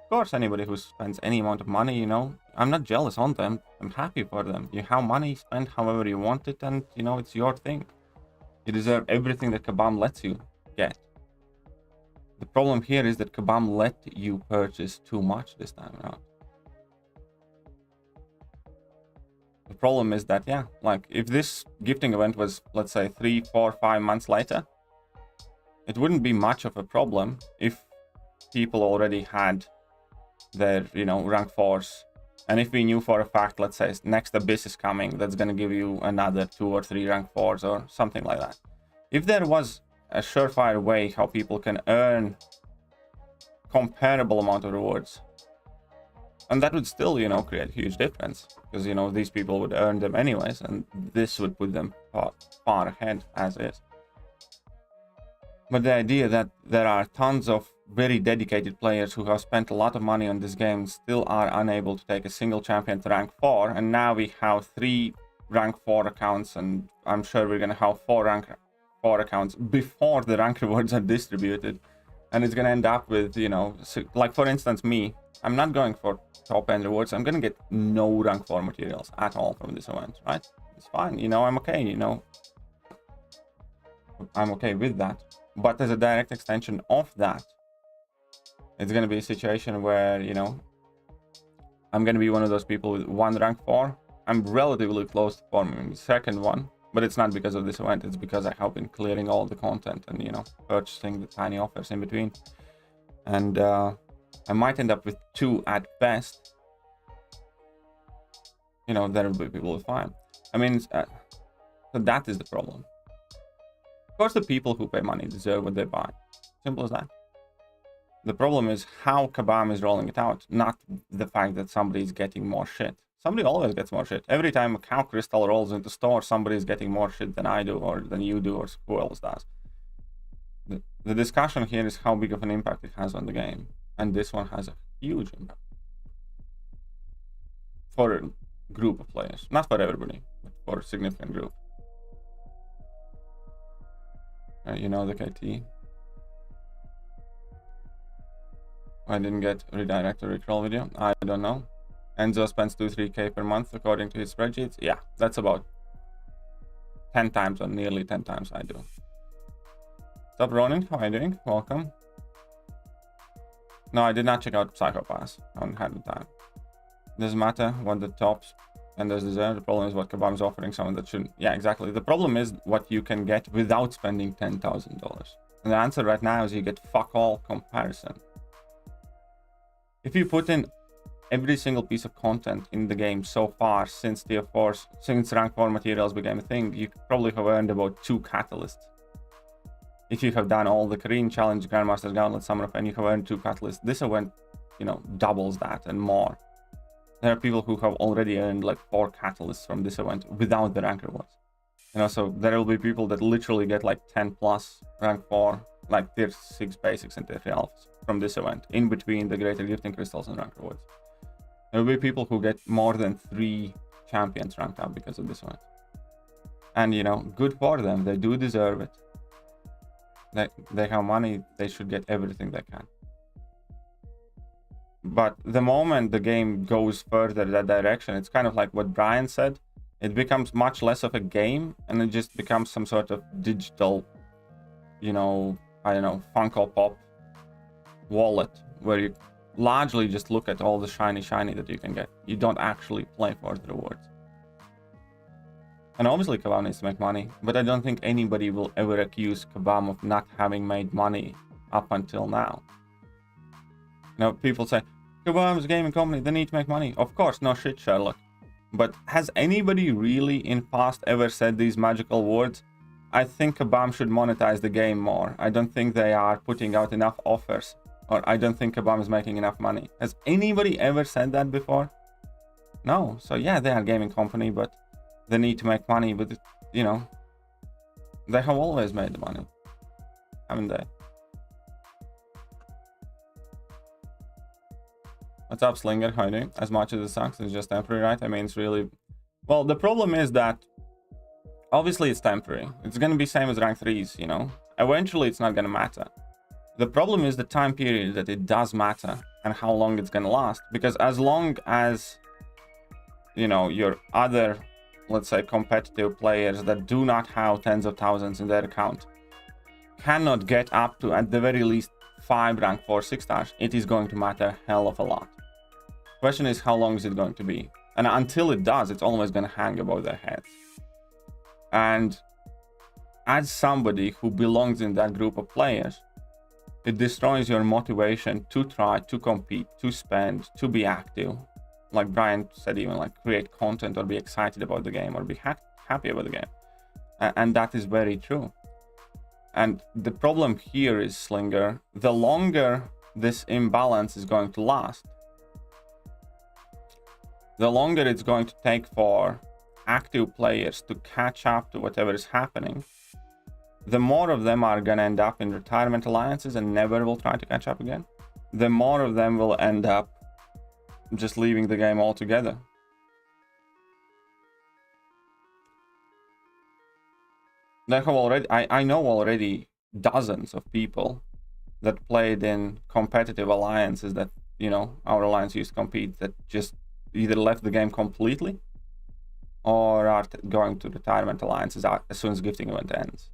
Of course, anybody who spends any amount of money, you know, I'm not jealous on them. I'm happy for them. You have money, spend however you want it, and, you know, it's your thing. You deserve everything that Kabam lets you get. The problem here is that Kabam let you purchase too much this time around. The problem is that, yeah, like if this gifting event was, let's say, 3, 4, 5 months later, it wouldn't be much of a problem if people already had their, you know, rank 4s. And if we knew for a fact, let's say, next Abyss is coming, that's going to give you another 2 or 3 rank 4s or something like that. If there was a surefire way how people can earn comparable amount of rewards, and that would still, you know, create a huge difference, because, you know, these people would earn them anyways, and this would put them far ahead as is. But the idea that there are tons of very dedicated players who have spent a lot of money on this game still are unable to take a single champion to rank 4, and now we have 3 rank 4 accounts, and I'm sure we're going to have 4 rank 4 accounts before the rank rewards are distributed, and it's going to end up with, you know, like for instance me, I'm not going for top end rewards. I'm going to get no rank 4 materials at all from this event, right? It's fine, you know, I'm okay, you know, I'm okay with that. But as a direct extension of that, it's going to be a situation where, you know, I'm going to be one of those people with 1 rank 4. I'm relatively close to forming the second one, but it's not because of this event. It's because I have been clearing all the content and, you know, purchasing the tiny offers in between. And I might end up with 2 at best. You know, there will be people with 5. I mean, so that is the problem. Of course, the people who pay money deserve what they buy. Simple as that. The problem is how Kabam is rolling it out, not the fact that somebody is getting more shit. Somebody always gets more shit. Every time a cow crystal rolls into store, somebody is getting more shit than I do, or than you do, or who else does. The discussion here is how big of an impact it has on the game. And this one has a huge impact. For a group of players. Not for everybody, but for a significant group. You know the KT. I didn't get redirect or recrawl video. I don't know. Enzo spends 2-3k per month according to his spreadsheets. Yeah, that's about 10 times or nearly 10 times I do. What's up, Ronin? How are you doing? Welcome. No, I did not check out Psychopass. I haven't had the time. Doesn't matter what the tops and there's deserve. The problem is what Kabam is offering someone that shouldn't. Yeah, exactly. The problem is what you can get without spending $10,000. And the answer right now is you get fuck all comparison. If you put in every single piece of content in the game so far since tier 4, since rank 4 materials became a thing, you probably have earned about 2 catalysts. If you have done all the Korean Challenge, Grandmaster's Gauntlet, Summer of, and you have earned 2 catalysts, this event, you know, doubles that and more. There are people who have already earned like 4 catalysts from this event without the rank rewards. You know, so there will be people that literally get like 10 plus rank 4, like tier 6 basics and tier 3 alphas from this event, in between the greater gifting crystals and rank rewards. There will be people who get more than 3 champions ranked up because of this event. And, you know, good for them. They do deserve it. They have money. They should get everything they can. But the moment the game goes further that direction, it's kind of like what Brian said. It becomes much less of a game, and it just becomes some sort of digital, you know, I don't know, Funko Pop wallet, where you largely just look at all the shiny that you can get. You don't actually play for the rewards. And obviously Kabam needs to make money, but I don't think anybody will ever accuse Kabam of not having made money up until now. You know, people say, Kabam's a gaming company, they need to make money. Of course, no shit, Sherlock. But has anybody really in past ever said these magical words? I think Kabam should monetize the game more. I don't think they are putting out enough offers. Or I don't think Kabam is making enough money. Has anybody ever said that before? No. So yeah, they are a gaming company, but they need to make money. But, you know, they have always made the money. haven't they? What's up, Slinger? How you doing? As much as it sucks, it's just temporary, right? I mean, it's really... Well, the problem is that obviously it's temporary. It's going to be same as rank 3s, you know? Eventually, it's not going to matter. The problem is the time period that it does matter and how long it's going to last. Because as long as, you know, your other, let's say, competitive players that do not have tens of thousands in their account cannot get up to, at the very least, 5 rank 4 6 stars, it is going to matter hell of a lot. Question is, how long is it going to be? And until it does, it's always going to hang above their heads. And as somebody who belongs in that group of players, it destroys your motivation to try, to compete, to spend, to be active. Like Brian said, even like create content or be excited about the game or be happy about the game. And that is very true. And the problem here is, Slinger, the longer this imbalance is going to last, the longer it's going to take for active players to catch up to whatever is happening, the more of them are going to end up in retirement alliances and never will try to catch up again. The more of them will end up just leaving the game altogether. I know already dozens of people that played in competitive alliances that, you know, our alliance used to compete, that just either left the game completely or are going to retirement alliances as soon as gifting event ends.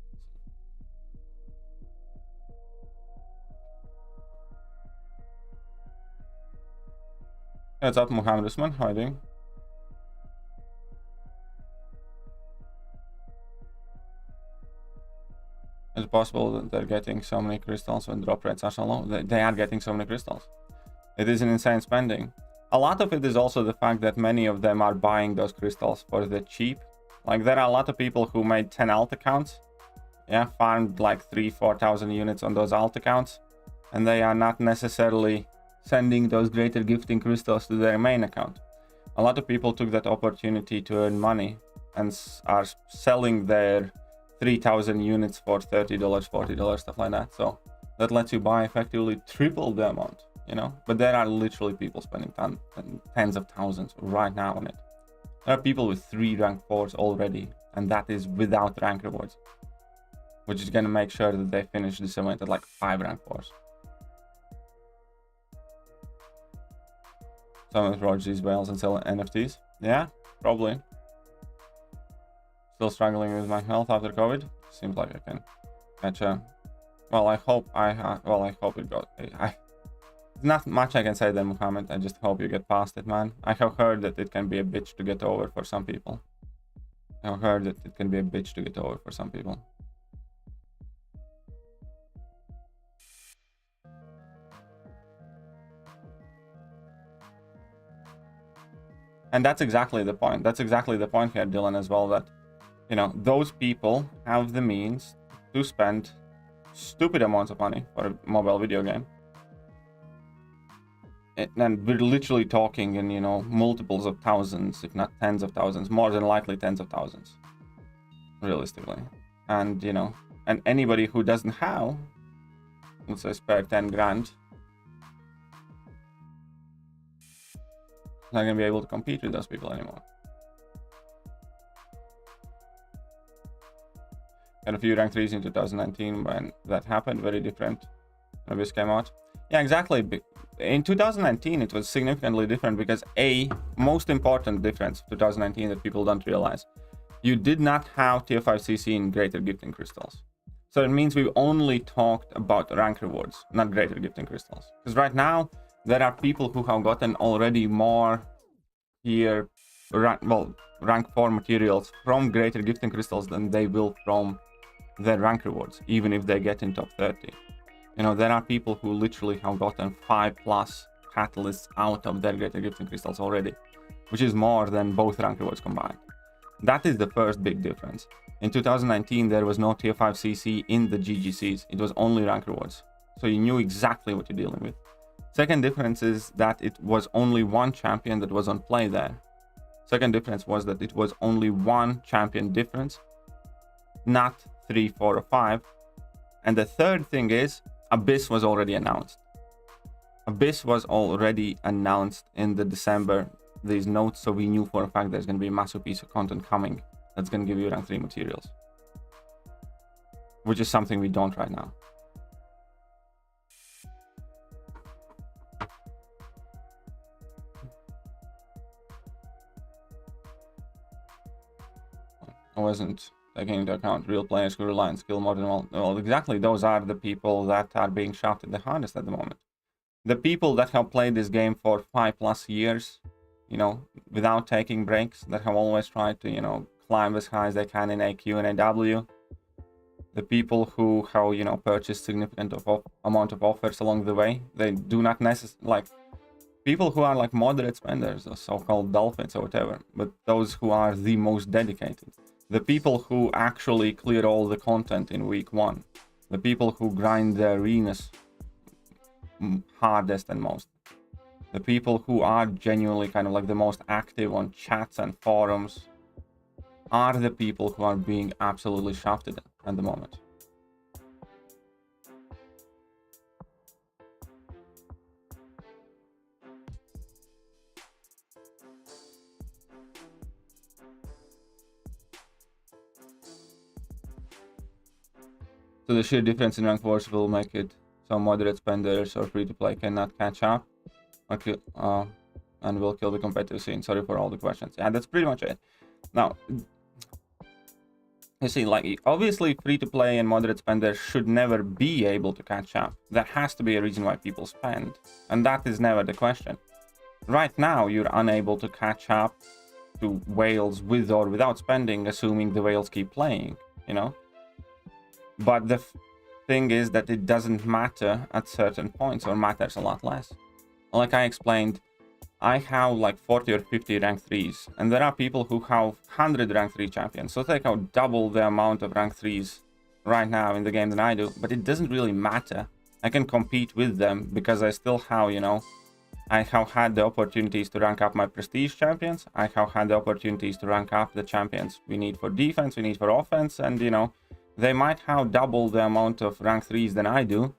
What's up, Muhammad Usman? How are you doing? Is it possible that they're getting so many crystals when drop rates are so low? They are getting so many crystals. It is an insane spending. A lot of it is also the fact that many of them are buying those crystals for the cheap. Like, there are a lot of people who made 10 alt accounts, yeah, farmed like 3,000-4,000 units on those alt accounts, and they are not necessarily sending those greater gifting crystals to their main account. A lot of people took that opportunity to earn money and are selling their 3,000 units for $30, $40, stuff like that. So that lets you buy effectively triple the amount, you know. But there are literally people spending tens of thousands right now on it. There are people with 3 rank 4s already, and that is without rank rewards, which is going to make sure that they finish this event at like 5 rank 4s. Someone approach these whales and sell NFTs. Yeah, probably. Still struggling with my health after COVID. Seems like I can catch a... Well, I hope it goes... Not much I can say there, Muhammad. I just hope you get past it, man. I have heard that it can be a bitch to get over for some people. I've heard that it can be a bitch to get over for some people. And that's exactly the point. That's exactly the point here, Dylan, as well, that, you know, those people have the means to spend stupid amounts of money for a mobile video game. And we're literally talking in, you know, multiples of thousands, if not tens of thousands, more than likely tens of thousands, realistically. And, you know, and anybody who doesn't have, let's say, spare 10 grand, not going to be able to compete with those people anymore. Had a few rank 3s in 2019 when that happened, very different when this came out. Yeah, exactly. In 2019, it was significantly different because most important difference 2019 that people don't realize, you did not have tier 5 CC in greater gifting crystals. So it means we've only talked about rank rewards, not greater gifting crystals. Because right now, there are people who have gotten already more tier, rank 4 materials from greater gifting crystals than they will from their rank rewards, even if they get in top 30. You know, there are people who literally have gotten 5+ catalysts out of their greater gifting crystals already, which is more than both rank rewards combined. That is the first big difference. In 2019, there was no tier 5 CC in the GGCs. It was only rank rewards. So you knew exactly what you're dealing with. Second difference is that it was only one champion that was on play there. Second difference was that it was only one champion difference, not 3, 4, or 5. And the third thing is, Abyss was already announced. Abyss was already announced in the December, these notes, so we knew for a fact there's going to be a massive piece of content coming that's going to give you rank 3 materials. Which is something we don't right now. I wasn't taking into account real players who rely on skill more than well, exactly, those are the people that are being shafted the hardest at the moment. The people that have played this game for 5+ years, you know, without taking breaks, that have always tried to, you know, climb as high as they can in AQ and AW. The people who have, you know, purchased significant amount of offers along the way, they do not necessarily, like, people who are like moderate spenders or so-called dolphins or whatever, but those who are the most dedicated. The people who actually clear all the content in week 1. The people who grind the arenas hardest and most. The people who are genuinely kind of like the most active on chats and forums are the people who are being absolutely shafted at the moment. So the sheer difference in rank wars will make it so moderate spenders or free-to-play cannot catch up or and will kill the competitive scene. Sorry for all the questions. Yeah, that's pretty much it. Now, you see, like, obviously free-to-play and moderate spenders should never be able to catch up. There has to be a reason why people spend, and that is never the question. Right now, you're unable to catch up to whales with or without spending, assuming the whales keep playing, you know? But the thing is that it doesn't matter at certain points, or matters a lot less. Like I explained, I have like 40 or 50 rank 3s, and there are people who have 100 rank 3 champions, so they have double the amount of rank 3s right now in the game than I do, but it doesn't really matter. I can compete with them because I still have, you know, I have had the opportunities to rank up my prestige champions, I have had the opportunities to rank up the champions we need for defense, we need for offense, and, you know, they might have double the amount of rank 3s than I do,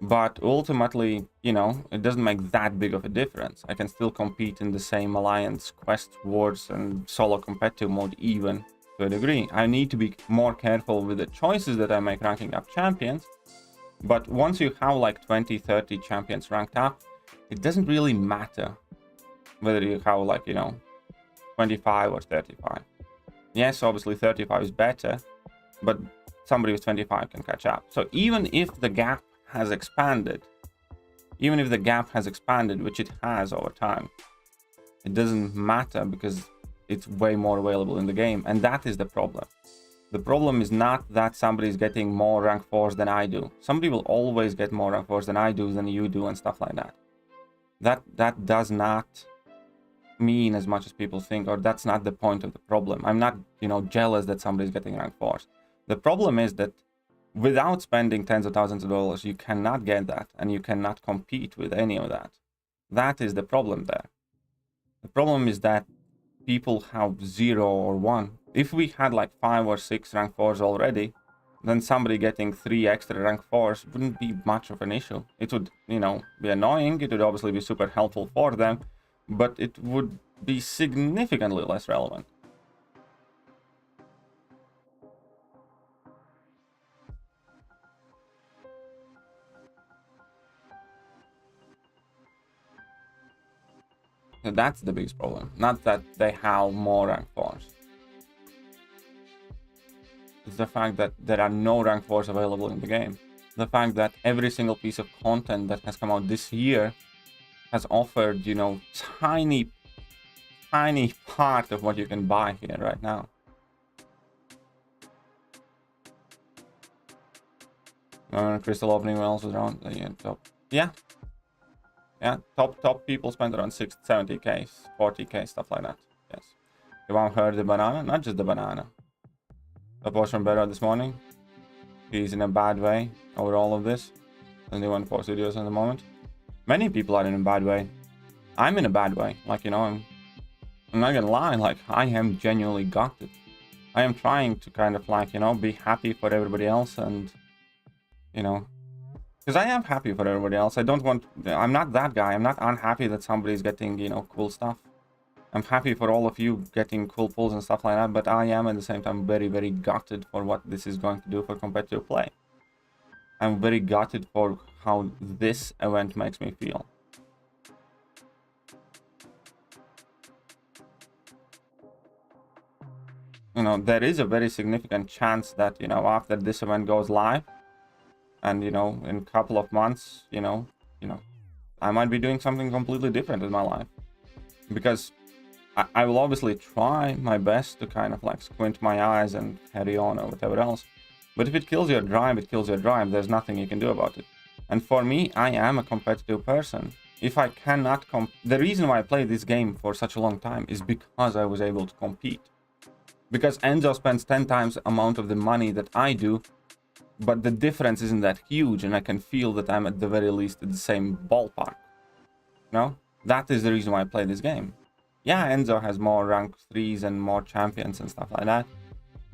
but ultimately, you know, it doesn't make that big of a difference. I can still compete in the same alliance, quest, wars, and solo competitive mode even to a degree. I need to be more careful with the choices that I make ranking up champions, but once you have like 20, 30 champions ranked up, it doesn't really matter whether you have like, you know, 25 or 35. Yes, obviously 35 is better, but somebody with 25 can catch up. So even if the gap has expanded, which it has over time, it doesn't matter because it's way more available in the game, and that is the problem. The problem is not that somebody is getting more rank 4s than I do. Somebody will always get more rank 4s than I do, than you do, and stuff like that. That does not mean as much as people think, or that's not the point of the problem. I'm not, you know, jealous that somebody's getting rank 4s. The problem is that without spending tens of thousands of dollars, you cannot get that, and you cannot compete with any of that. That is the problem there. The problem is that people have 0 or 1. If we had like 5 or 6 rank 4s already, then somebody getting 3 extra rank 4s wouldn't be much of an issue. It would, you know, be annoying. It would obviously be super helpful for them, but it would be significantly less relevant. So that's the biggest problem. Not that they have more rank 4s. It's the fact that there are no rank 4s available in the game. The fact that every single piece of content that has come out this year has offered, you know, tiny part of what you can buy here right now. Crystal opening wells was around top. Yeah, top people spend around 60, 70k, 40k, stuff like that. Yes. Everyone heard the banana? Not just the banana. I watched from Better this morning. He's in a bad way over all of this. And they want 4 studios at the moment. Many people are in a bad way. I'm in a bad way. Like, you know, I'm not gonna lie, like, I am genuinely gutted. I am trying to kind of like, you know, be happy for everybody else and you know, because I am happy for everybody else. I'm not that guy. I'm not unhappy that somebody's getting, you know, cool stuff. I'm happy for all of you getting cool pulls and stuff like that, but I am at the same time very, very gutted for what this is going to do for competitive play. I'm very gutted for how this event makes me feel. You know, there is a very significant chance that, you know, after this event goes live, and, you know, in a couple of months, you know, I might be doing something completely different with my life. Because I will obviously try my best to kind of like squint my eyes and carry on or whatever else. But if it kills your drive, it kills your drive. There's nothing you can do about it. And for me, I am a competitive person. If I cannot the reason why I played this game for such a long time is because I was able to compete. Because Enzo spends 10 times the amount of the money that I do, but the difference isn't that huge, and I can feel that I'm at the very least at the same ballpark. No? That is the reason why I play this game. Yeah, Enzo has more rank 3s and more champions and stuff like that,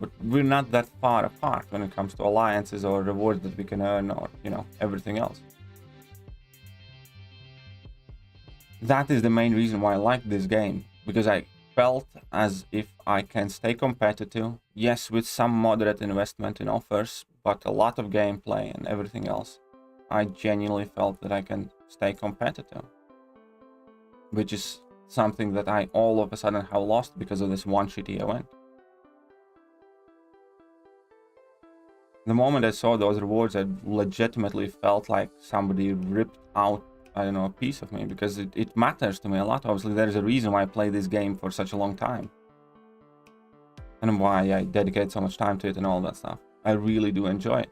but we're not that far apart when it comes to alliances or rewards that we can earn or, you know, everything else. That is the main reason why I like this game, because I felt as if I can stay competitive, yes, with some moderate investment in offers, but a lot of gameplay and everything else. I genuinely felt that I can stay competitive, which is something that I all of a sudden have lost because of this one shitty event. The moment I saw those rewards, I legitimately felt like somebody ripped out, I don't know, a piece of me, because it matters to me a lot. Obviously, there's a reason why I play this game for such a long time. And why I dedicate so much time to it and all that stuff. I really do enjoy it.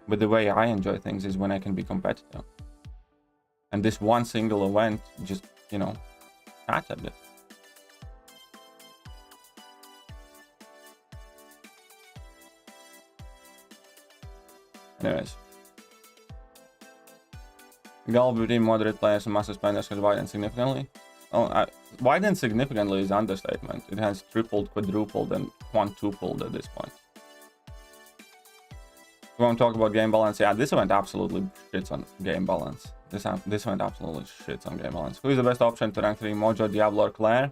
But the way I enjoy things is when I can be competitive. And this one single event just, you know, shattered it. Anyways. The gap between moderate players and massive spenders has widened significantly. Widened significantly is understatement. It has tripled, quadrupled, and quintupled at this point. We won't talk about game balance. Yeah, this event absolutely shits on game balance. This event absolutely shits on game balance. Who is the best option to rank 3? Mojo, Diablo, or Claire?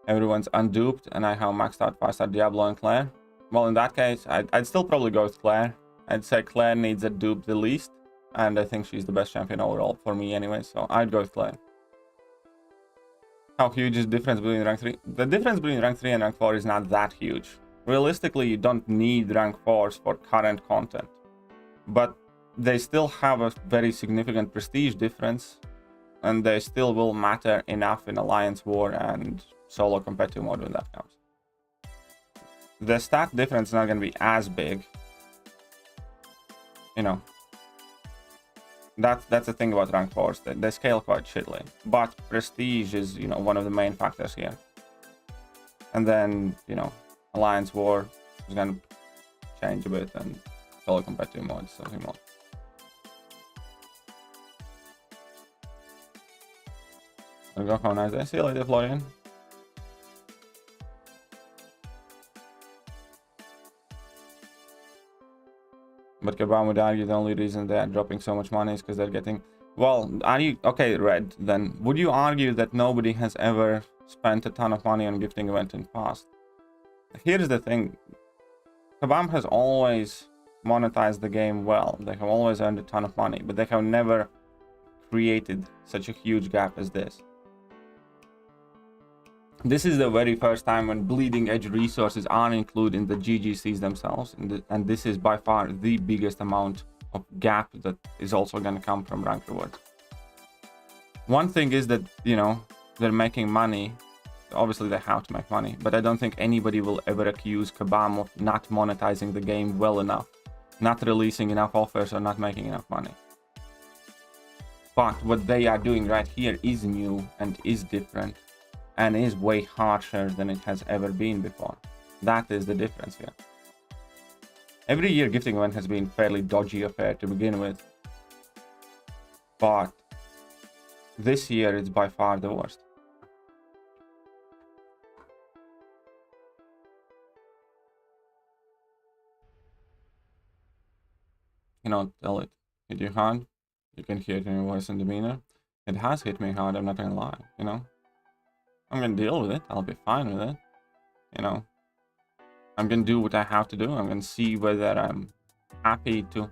Everyone's unduped, and I have maxed out 5-star Diablo and Claire. Well, in that case, I'd still probably go with Claire. I'd say Claire needs a dupe the least, and I think she's the best champion overall for me anyway, so I'd go with Claire. How huge is the difference between rank 3? The difference between rank 3 and rank 4 is not that huge. Realistically, you don't need rank 4s for current content, but they still have a very significant prestige difference, and they still will matter enough in Alliance War and solo competitive mode when that comes. The stat difference is not going to be as big, you know. That's the thing about rank 4s, they scale quite shittily, but prestige is, you know, one of the main factors here. And then, you know, Alliance War is going to change a bit, and solo competitive mode is something more. There we go, have a nice day. See you later, Florian. But Kabam would argue the only reason they are dropping so much money is because they're getting... Well, are you... Okay, Red, then. Would you argue that nobody has ever spent a ton of money on gifting event in the past? Here's the thing. Kabam has always monetized the game well. They have always earned a ton of money, but they have never created such a huge gap as this. This is the very first time when bleeding edge resources are included in the GGCs themselves, and this is by far the biggest amount of gap that is also going to come from rank rewards. One thing is that, you know, they're making money. Obviously they have to make money, but I don't think anybody will ever accuse Kabam of not monetizing the game well enough, not releasing enough offers, or not making enough money. But what they are doing right here is new and is different, and is way harsher than it has ever been before. That is the difference here. Every year gifting event has been fairly dodgy affair to begin with, but this year it's by far the worst. cannot tell it hit you hard. You can hear it in your voice and demeanor. It has hit me hard, I'm not gonna lie, you know. I'm gonna deal with it, I'll be fine with it. You know, I'm gonna do what I have to do. I'm gonna see whether I'm happy to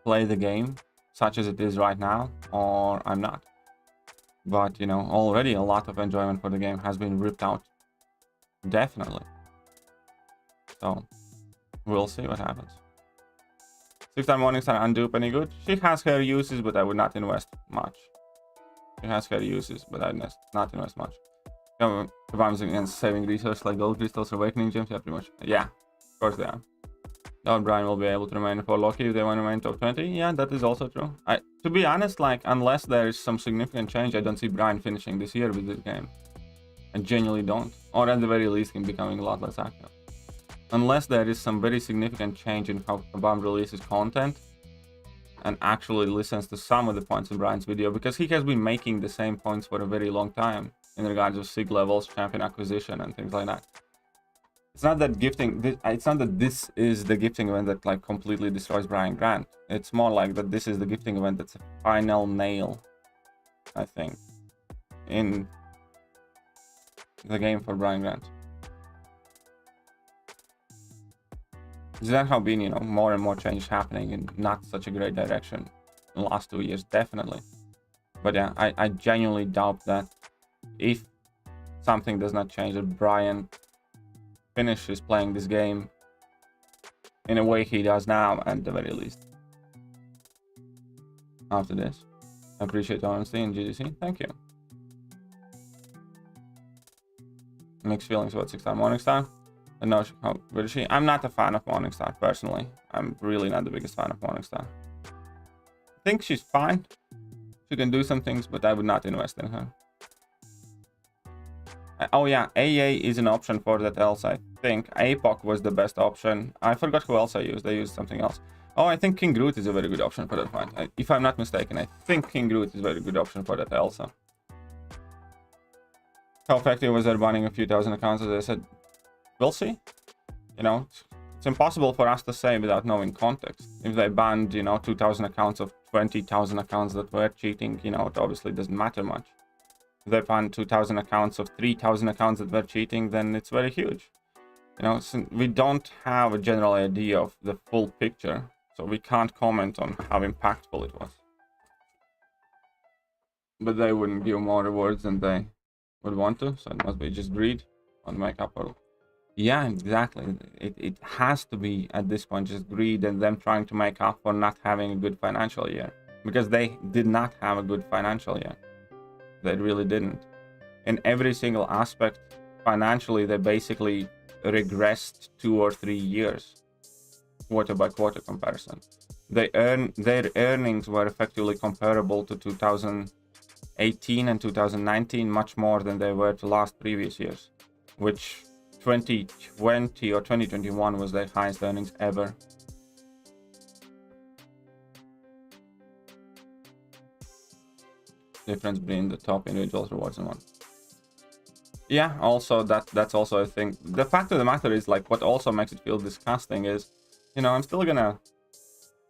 play the game such as it is right now or I'm not. But you know, already a lot of enjoyment for the game has been ripped out, definitely. So we'll see what happens. 6-star Morningstar undupe any good? She has her uses, but I would not invest much. She has her uses, but I'd not invest much. Combines against saving resources like gold crystals, awakening gems, yeah, pretty much. Yeah, of course they are. Now Brian will be able to remain for Loki if they want to remain top 20. Yeah, that is also true. To be honest, like, unless there is some significant change, I don't see Brian finishing this year with this game. I genuinely don't. Or at the very least, him becoming a lot less active. Unless there is some very significant change in how Kabam releases content and actually listens to some of the points in Brian's video, because he has been making the same points for a very long time in regards to SIG levels, champion acquisition, and things like that. It's not that gifting, it's not that this is the gifting event that like completely destroys Brian Grant. It's more like that this is the gifting event that's a final nail, I think, in the game for Brian Grant. There have been, you know, more and more change happening in not such a great direction in the last 2 years, definitely. But yeah, I genuinely doubt that if something does not change, that Brian finishes playing this game in a way he does now, at the very least. After this, I appreciate honesty in GDC. Thank you. Mixed feelings about 6-star Morningstar. And no, how good is she? I'm not a fan of Morningstar personally. I'm really not the biggest fan of Morningstar. I think she's fine. She can do some things, but I would not invest in her. Oh yeah, AA is an option for that else, I think. APOC was the best option. I forgot who else I used. I used something else. Oh, I think King Groot is a very good option for that fight. If I'm not mistaken, I think King Groot is a very good option for that Elsa. How effective was there banning a few thousand accounts? As I said, we'll see. You know, it's impossible for us to say without knowing context. If they banned, you know, 2,000 accounts of 20,000 accounts that were cheating, you know, it obviously doesn't matter much. If they banned 2,000 accounts of 3,000 accounts that were cheating, then it's very huge. You know, so we don't have a general idea of the full picture, so we can't comment on how impactful it was. But they wouldn't give more rewards than they would want to, so it must be just greed on make up for. Yeah, exactly. It has to be at this point just greed and them trying to make up for not having a good financial year, because they did not have a good financial year. They really didn't. In every single aspect, financially, they basically regressed 2 or 3 years, quarter by quarter comparison. Their earnings were effectively comparable to 2018 and 2019, much more than they were to last previous years, which 2020 or 2021 was their highest earnings ever. Difference between the top individuals rewards and one. Yeah, also that's also a thing. The fact of the matter is, like, what also makes it feel disgusting is, you know, I'm still gonna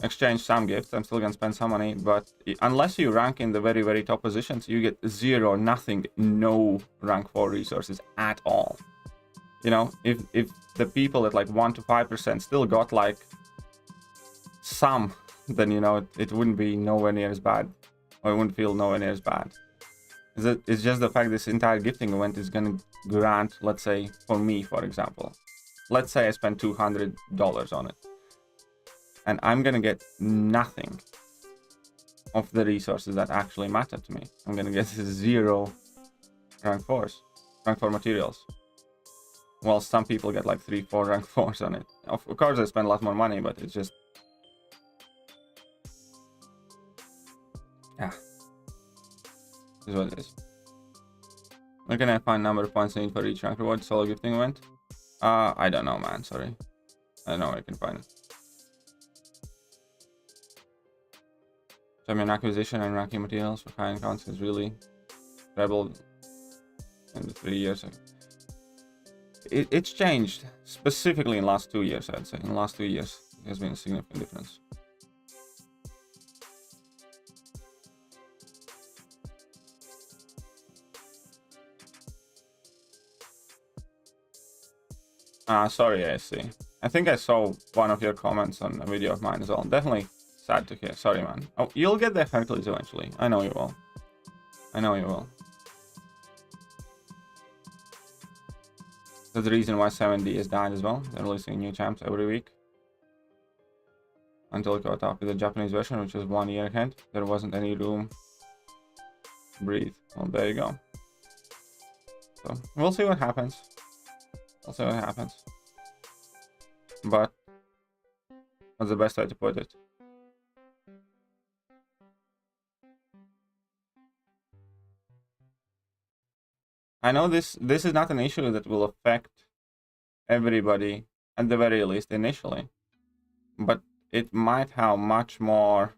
exchange some gifts, I'm still gonna spend some money, but unless you rank in the very, very top positions, you get 0, nothing, no rank 4 resources at all. You know, if the people at like 1 to 5% still got like some, then, you know, it wouldn't be nowhere near as bad, or it wouldn't feel nowhere near as bad. It's just the fact this entire gifting event is going to grant, let's say, for me, for example, let's say I spend $200 on it, and I'm going to get nothing of the resources that actually matter to me. I'm going to get 0 rank 4s, rank 4 materials. Well, some people get like 3, 4 rank 4s on it. Of course, I spend a lot more money, but it's just... yeah. This is what it is. Where can I find number of points I need for each rank reward solo gifting event? I don't know, man. Sorry. I don't know where I can find it. Champion acquisition and ranking materials for high accounts has really trebled in the 3 years. It's changed, specifically in the last 2 years, I'd say. In the last 2 years, there has been a significant difference. Sorry, I see. I think I saw one of your comments on a video of mine as well. Definitely sad to hear. Sorry, man. Oh, you'll get the Hercules eventually. I know you will. I know you will. That's the reason why 7D has died as well. They're releasing new champs every week. Until it caught up with the Japanese version, which was 1 year ahead. There wasn't any room to breathe. Well, there you go. So, we'll see what happens. We'll see what happens. But, what's the best way to put it? I know this is not an issue that will affect everybody, at the very least initially. But it might have much more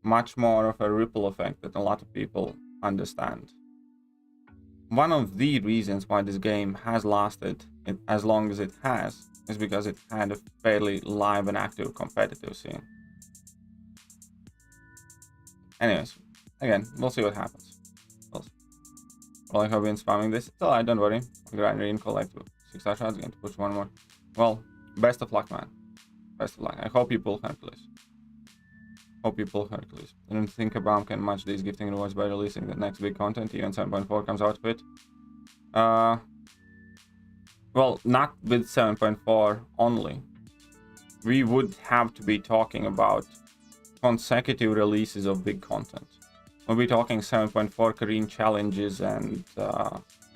of a ripple effect that a lot of people understand. One of the reasons why this game has lasted as long as it has is because it had a fairly live and active competitive scene. Anyways, again, we'll see what happens. Well, I have been spamming this. It's alright, don't worry. Grind collect 6-star shots, going to push one more. Well, best of luck, man. Best of luck. I hope you pull Hercules. Hope you pull Hercules. I don't think a bomb can match these gifting rewards by releasing the next big content. Even 7.4 comes out of it. Well, not with 7.4 only. We would have to be talking about consecutive releases of big content. We'll be talking 7.4 Korean challenges and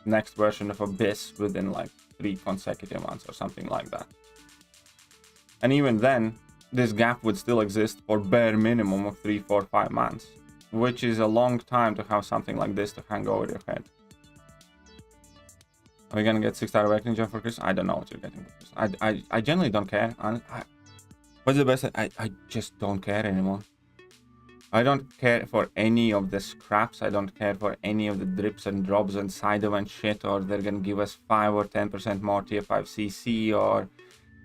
next version of Abyss within like 3 consecutive months or something like that. And even then, this gap would still exist for bare minimum of 3, 4, 5 months, which is a long time to have something like this to hang over your head. Are we gonna get 6-star awakening gem for Christmas? I don't know what you're getting for Christmas. I generally don't care. What's the best? I just don't care anymore. I don't care for any of the scraps. I don't care for any of the drips and drops and side event shit, or they're gonna give us 5 or 10% more tier 5 CC, or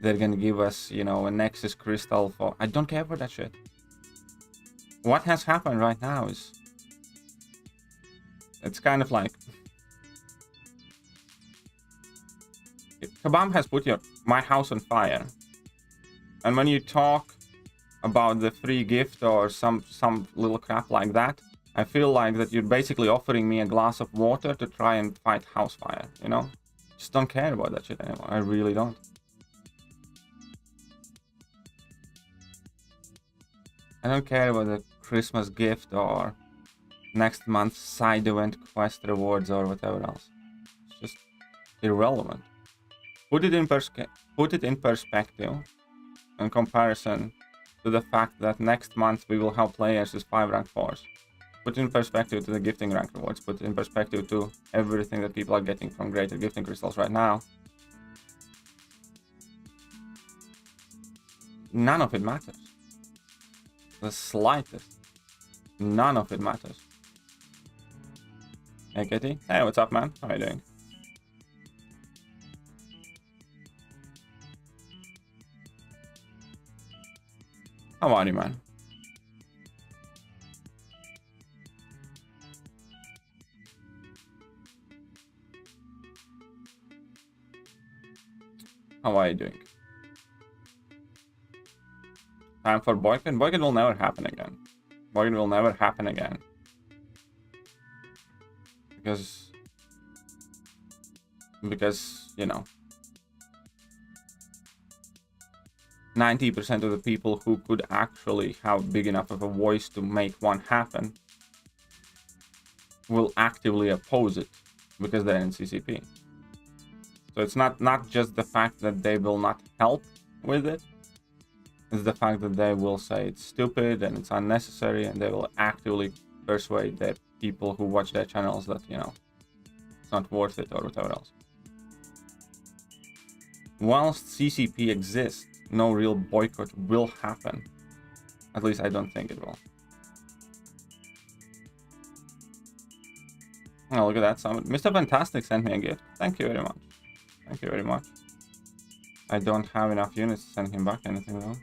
they're gonna give us, you know, a Nexus crystal for... I don't care for that shit. What has happened right now is... It's kind of like... Kabam has put my house on fire. And when you talk about the free gift or some little crap like that, I feel like that you're basically offering me a glass of water to try and fight house fire, you know? Just don't care about that shit anymore. I really don't. I don't care about the Christmas gift or next month's side event quest rewards or whatever else. It's just irrelevant. Put it in perspective in comparison to the fact that next month we will have players with 5 rank 4s. Put in perspective to the gifting rank rewards. Put in perspective to everything that people are getting from greater gifting crystals right now. None of it matters. The slightest. None of it matters. Hey Kitty. Hey, what's up, man? How are you doing? How are you, man? How are you doing? Time for boycott? Boycott will never happen again. Boycott will never happen again. Because, you know, 90% of the people who could actually have big enough of a voice to make one happen will actively oppose it because they're in CCP. So it's not just the fact that they will not help with it, it's the fact that they will say it's stupid and it's unnecessary, and they will actively persuade the people who watch their channels that, you know, it's not worth it or whatever else. Whilst CCP exists, no real boycott will happen. At least I don't think it will. Oh, look at that summit. Mr. Fantastic sent me a gift. Thank you very much. Thank you very much. I don't have enough units to send him back anything though.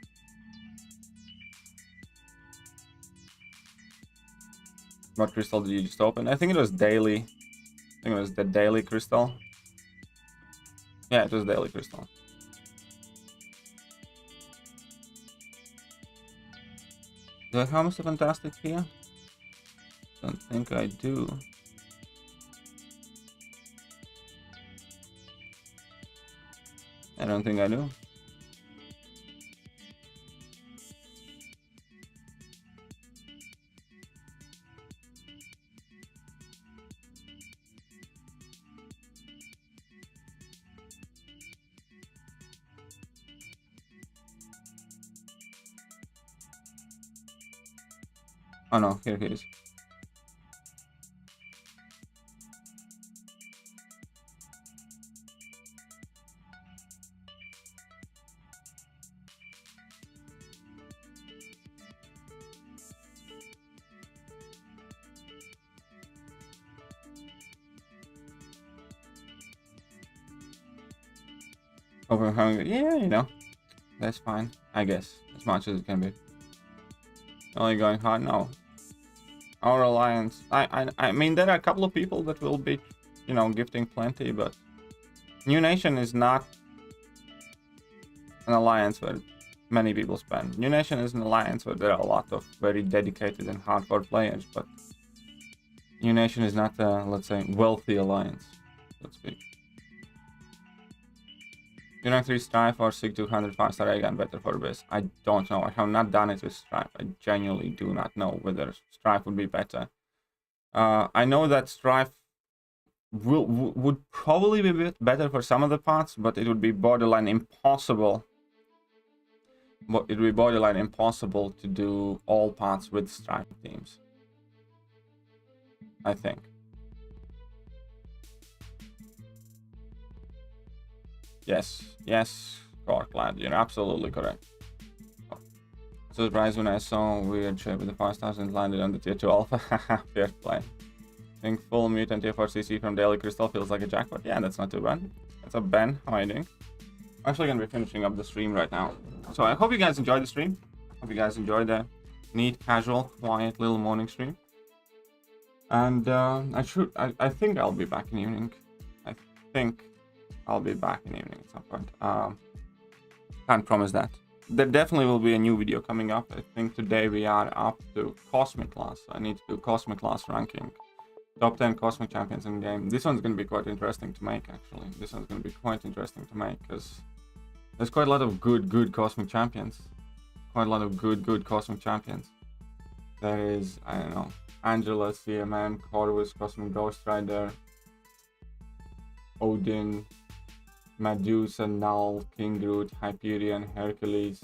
What crystal did you just open? I think it was daily. I think it was the daily crystal. Yeah, it was Daily Crystal. Do I have Mr. Fantastic here? Don't think I do. I don't think I do. Oh no, here he is. Over hungry. Yeah, you know. That's fine, I guess. As much as it can be. Only going hard? No. Our alliance. I mean, there are a couple of people that will be, you know, gifting plenty, but New Nation is not an alliance where many people spend. New Nation is an alliance where there are a lot of very dedicated and hardcore players, but New Nation is not a, let's say, wealthy alliance, so to speak. Rank 3 Strife or Sig 200 5-star again better for this? I don't know. I have not done it with Strife. I genuinely do not know whether Strife would be better. I know that Strife would probably be a bit better for some of the parts, but it would be borderline impossible. But it would be borderline impossible to do all parts with Strife teams, I think. Yes, Corklad, you're absolutely correct. So surprised when I saw weird shit with the 5,000 landed on the tier 2 alpha. Fair play. I think full mutant tier 4 CC from Daily Crystal feels like a jackpot. Yeah, that's not too bad. That's a Ben. How are you doing? I'm actually gonna be finishing up the stream right now. So I hope you guys enjoyed the stream. Hope you guys enjoyed the neat, casual, quiet little morning stream. And I think I'll be back in evening. I think I'll be back in evening at some point. Can't promise that. There definitely will be a new video coming up. I think today we are up to Cosmic Class. I need to do Cosmic Class ranking. Top 10 Cosmic Champions in game. This one's going to be quite interesting to make, actually. This one's going to be quite interesting to make, because there's quite a lot of good Cosmic Champions. Quite a lot of good Cosmic Champions. There is, I don't know, Angela, CMM, Corvus, Cosmic Ghost Rider, Odin, Medusa, Null, King Groot, Hyperion, Hercules,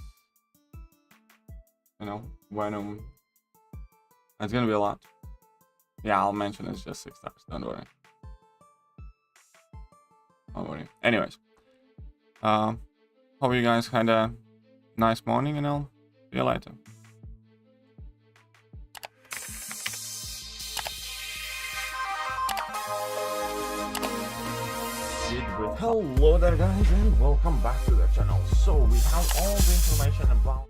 you know, Venom. It's gonna be a lot. Yeah, I'll mention it's just 6 stars, don't worry. Don't worry. Anyways, hope you guys had a nice morning, and I'll see you later. Hello there guys, and welcome back to the channel. So we have all the information about